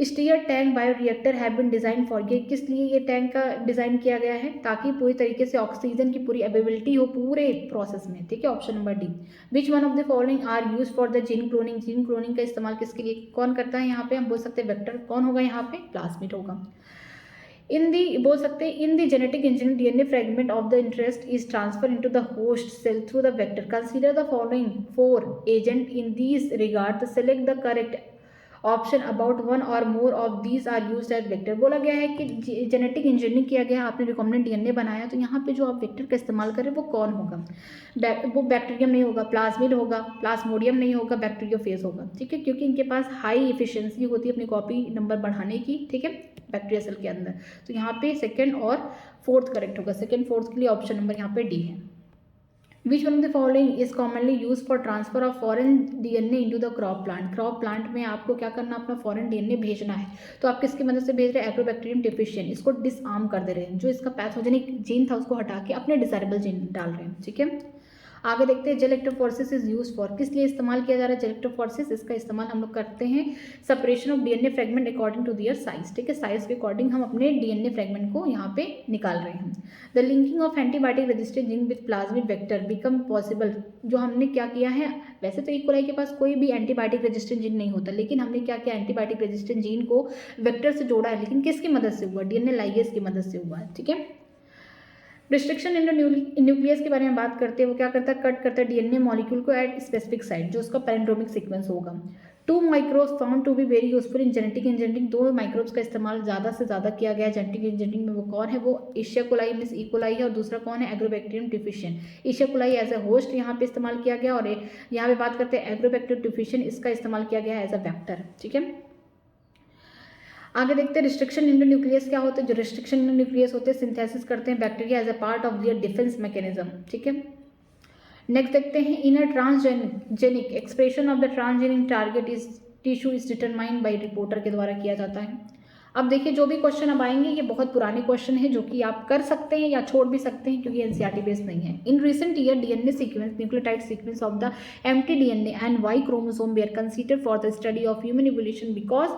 Stirred tank bioreactor have been design for, ये किस लिए ये टैंक का डिजाइन किया गया है, ताकि पूरी तरीके से ऑक्सीजन की पूरी अवेलेबिलिटी हो पूरे प्रोसेस में, ठीक है, option number D. Which one of the following are use for the gene cloning, gene cloning का इस्तेमाल किसके लिए कौन करता है, यहाँ पे हम बोल सकते हैं वेक्टर कौन होगा, यहाँ पे प्लाज्मिड होगा। इन दी बोल सकते हैं in the genetic engineering DNA fragment of the interest is transfer into the host cell through the vector, consider the following 4 agent in these regard, select the correct option about one or more of these are used as vector. बोला गया है कि genetic engineering किया गया, आपने recombinant DNA बनाया, तो यहाँ पे जो आप वेक्टर का इस्तेमाल करें वो कौन होगा, वो बैक्टीरियम नहीं होगा, प्लाज्मिड होगा, प्लाज्मोडियम नहीं होगा, बैक्टीरियोफेज होगा, ठीक है, क्योंकि इनके पास हाई एफिशिएंसी होती है अपनी कॉपी नंबर बढ़ाने की, ठीक है, बैक्टीरिया सेल के अंदर। तो यहाँ पे सेकंड और फोर्थ करेक्ट होगा, सेकंड फोर्थ के लिए ऑप्शन नंबर यहाँ पे डी है। Which one of the following is commonly use for transfer of foreign DNA into the crop plant. Crop plant में आपको क्या करना, अपना फॉरेन डीएनए भेजना है, तो आप किसकी मदद से भेज रहे हैं, एग्रोबैक्टीरियम डिफिशिएंट। इसको डिसआर्म कर दे रहे हैं, जो इसका पैथोजेनिक जीन था उसको हटा के अपने डिजायरेबल जीन डाल रहे हैं। ठीक है, आगे देखते हैं gel electrophoresis is use for, किस लिए इस्तेमाल किया जा रहा है जेल इलेक्ट्रोफोरेसिस। इसका इस्तेमाल हम लोग करते हैं separation of DNA fragment according to their size. ठीक है, साइज के अकॉर्डिंग हम अपने डीएनए फ्रेगमेंट को यहाँ पे निकाल रहे हैं। The linking of antibiotic resistant gene with plasmid vector become possible. जो हमने क्या किया है, वैसे तो इकोलाई के पास कोई भी एंटीबायोटिक रेजिस्टेंट जीन नहीं होता, लेकिन हमने क्या किया, एंटीबायोटिक रेजिस्टेंट जीन को वेक्टर से जोड़ा है, लेकिन किसकी मदद से हुआ, डीएनए लाइगेज की मदद से हुआ है। ठीक है, रिस्ट्रिक्शन इन न्यूक्लियस के बारे में बात करते हैं, वो क्या करता है, कट करता है डीएनए मॉलिक्यूल को एट स्पेसिफिक साइट, जो उसका पैरेंड्रोमिक सीक्वेंस होगा। 2 microbes found to be very useful in genetic engineering. 2 microbes का इस्तेमाल ज़्यादा से ज़्यादा किया गया है जेनेटिक इंजीनियरिंग में। वो कौन है, वो एशिया कोलाई मीन्स इकोलाई है, और दूसरा कौन है, एग्रोबैक्टीरियम डिफिशिएंट। एशिया कोलाई एज ए होस्ट यहाँ पे इस्तेमाल किया गया, और यहाँ पे बात करते हैं एग्रोबैक्टीरियम डिफिशिएंट, इसका इस्तेमाल किया गया एज अ वैक्टर। ठीक है, आगे देखते हैं रिस्ट्रिक्शन इंडो न्यूक्लियस क्या होता है। जो रिस्ट्रिक्शन इंडो न्यूक्लियस होते हैं सिंथेसिस करते हैं bacteria as a part of their defence mechanism. ठीक है, नेक्स्ट देखते हैं inner transgenic expression of the transgenic target is tissue is determined by reporter के द्वारा किया जाता है। अब देखिए जो भी क्वेश्चन अब आएंगे ये बहुत पुराने क्वेश्चन है, जो कि आप कर सकते हैं या छोड़ भी सकते हैं, क्योंकि एनसीईआरटी बेस्ड नहीं है। In recent year DNA sequence nucleotide sequence of the MT DNA and Y chromosome they are considered for the study of human evolution because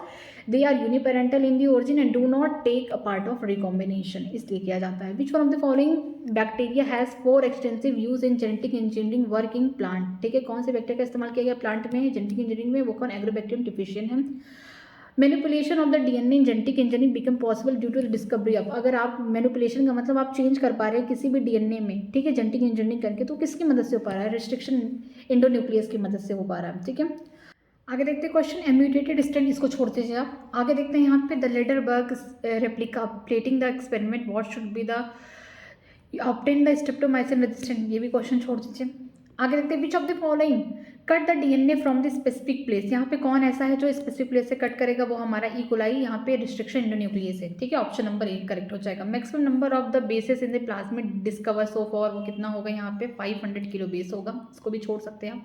they are uniparental in the origin and do not take a part of recombination, इसलिए किया जाता है। Which one of the following bacteria has 4 extensive use in genetic engineering work in plant. ठीक है, कौन से bacteria का इस्तेमाल किया गया प्लांट में, जेनेटिक इंजीनियरिंग में, वो कौन, एग्रोबैक्टीरियम डिफिशिएंट है। Manipulation of the DNA in genetic engineering become possible due to the discovery of. अगर आप मैनिपुलेशन का मतलब आप चेंज कर पा रहे हैं किसी भी डीएनए में, ठीक है, जेनेटिक इंजीनियरिंग करके, तो किसकी मदद से हो पा रहा है, रिस्ट्रिक्शन इंडोन्यूक्लियस की मदद से हो पा रहा है। ठीक है, आगे देखते हैं क्वेश्चन एम्यूटेटेड स्टेंट, इसको छोड़ दीजिए आप। आगे देखते हैं यहाँ पे the Lederberg replica plating the experiment what should be the obtain the streptomycin resistant, ये भी क्वेश्चन छोड़ दीजिए। आगे देखते हैं which of the following cut the DNA from the specific place. यहाँ पे कौन ऐसा है जो स्पेसिफिक प्लेस से कट करेगा, वो हमारा इकोलाई, यहाँ पे रिस्ट्रिक्शन इंडोन्यूक्लियस है। ठीक है, ऑप्शन नंबर 1 करेक्ट हो जाएगा। Maximum number of the bases in the plasmid discover so for, वो कितना होगा, यहाँ पे 500 किलो बेस होगा, इसको भी छोड़ सकते हैं आप।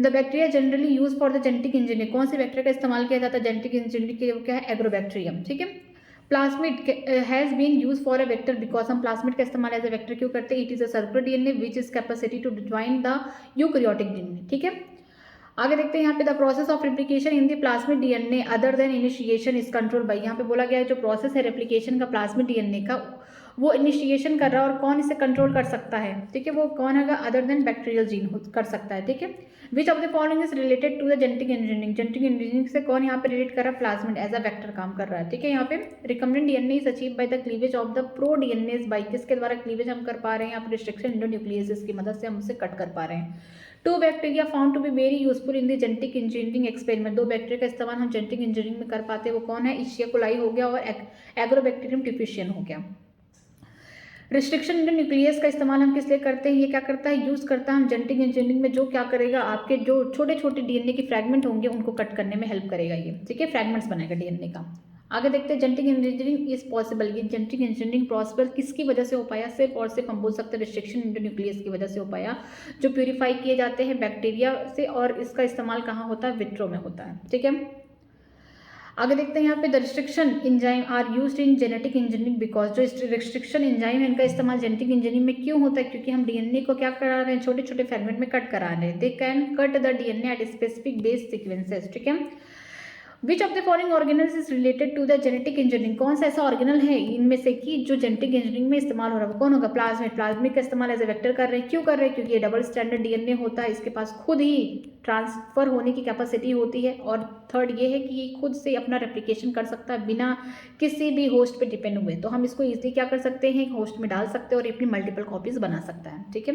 The bacteria generally use for the genetic engineering, कौन से बैक्टीरिया का इस्तेमाल किया जाता है जेनेटिक इंजीनियरिंग के लिए, वो क्या है, एग्रोबैक्टीरियम। ठीक है, plasmid has been use for a vector because, हम प्लाज्मिड का इस्तेमाल एज अ वेक्टर क्यों करते हैं, it is a circular DNA which is capacity to join the eukaryotic DNA. ठीक है, आगे देखते हैं यहाँ पे the process of replication in the plasmid DNA other than initiation is control by. यहाँ पे बोला गया है जो प्रोसेस है रेप्लिकेशन का प्लाज्मिड डीएनए का, वो इनिशिएशन कर रहा है, और कौन इसे कंट्रोल कर सकता है, ठीक है, वो कौन है, अदर देन बैक्टीरियल जीन कर सकता है। ठीक है, which of the following is related to the genetic engineering, genetic engineering से कौन यहाँ पे रिलेट कर रहा है, प्लाज्मिड एज अ वेक्टर काम कर रहा है। ठीक है, यहाँ पे recombinant DNA is achieve by the cleavage of the pro DNA by, किसके द्वारा क्लीवेज हम कर पा रहे हैं, यहाँ पे रिस्ट्रिक्शन इंडोन्यूक्लियस की मदद से हम उसे कट कर पा रहे हैं। 2 bacteria found to be very useful in the genetic engineering experiment, 2 bacteria का इस्तेमाल हम जेनेटिक इंजीनियरिंग में कर पाते हैं, वो कौन है, एशिया कोलाई हो गया और एग्रोबैक्टीरियम डिफिशिएंट हो गया। रिस्ट्रिक्शन इंडो न्यूक्लियस का इस्तेमाल हम किस लिए करते हैं, ये क्या करता है, यूज करता है हम जेनेटिक इंजीनियरिंग में, जो क्या करेगा, आपके जो छोटे छोटे डीएनए के फ्रैगमेंट होंगे उनको कट करने में हेल्प करेगा ये। ठीक है, फ्रैगमेंट्स बनाएगा डीएनए का। आगे देखते हैं जेनेटिक इंजीनियरिंग इज पॉसिबल, ये जेनेटिक इंजीनियरिंग पॉसिबल किसकी वजह से हो पाया, सिर्फ और सिर्फ हम बोल सकते हैं रिस्ट्रिक्शन इंडो न्यूक्लियस की वजह से हो पाया, जो प्यूरिफाई किए जाते हैं बैक्टीरिया से, और इसका इस्तेमाल कहाँ होता है, विट्रो में होता है। ठीक है, आगे देखते हैं यहाँ पे the restriction enzyme are used in genetic engineering because, जो रिस्ट्रिक्शन एंजाइम है इनका इस्तेमाल जेनेटिक इंजीनियरिंग में क्यों होता है, क्योंकि हम डीएनए को क्या करा रहे हैं, छोटे छोटे फ्रेगमेंट में कट करा रहे हैं। They can cut the DNA at specific base sequences. ठीक है, which of the following organelles is related to the genetic engineering, कौन सा ऐसा ऑर्गेनल है इनमें से कि जो जेनेटिक इंजीनियरिंग में इस्तेमाल हो रहा है, कौन होगा, प्लाज्मिड। प्लाज्मिड का इस्तेमाल एज ए वेक्टर कर रहे हैं, क्यों कर रहे हैं, क्योंकि ये डबल स्टैंडर्ड डीएनए होता है, इसके पास खुद ही ट्रांसफर होने की कैपेसिटी होती है, और थर्ड ये है कि ये खुद से अपना रेप्लिकेशन कर सकता है बिना किसी भी होस्ट पे डिपेंड हुए। तो हम इसको इजीली क्या कर सकते हैं, होस्ट में डाल सकते हैं और अपनी मल्टीपल कॉपीज बना सकता है। ठीक है,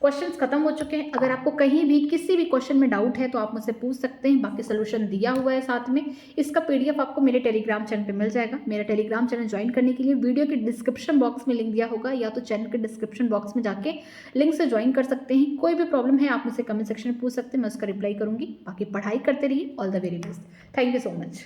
क्वेश्चंस खत्म हो चुके हैं। अगर आपको कहीं भी किसी भी क्वेश्चन में डाउट है तो आप मुझसे पूछ सकते हैं, बाकी सोल्यूशन दिया हुआ है साथ में। इसका पीडीएफ आपको मेरे टेलीग्राम चैनल पे मिल जाएगा। मेरा टेलीग्राम चैनल ज्वाइन करने के लिए वीडियो के डिस्क्रिप्शन बॉक्स में लिंक दिया होगा, या तो चैनल के डिस्क्रिप्शन बॉक्स में जाके लिंक से ज्वाइन कर सकते हैं। कोई भी प्रॉब्लम है आप मुझसे कमेंट सेक्शन में पूछ सकते हैं, मैं उसका रिप्लाई करूंगी। बाकी पढ़ाई करते रहिए। All the very best. Thank you so much.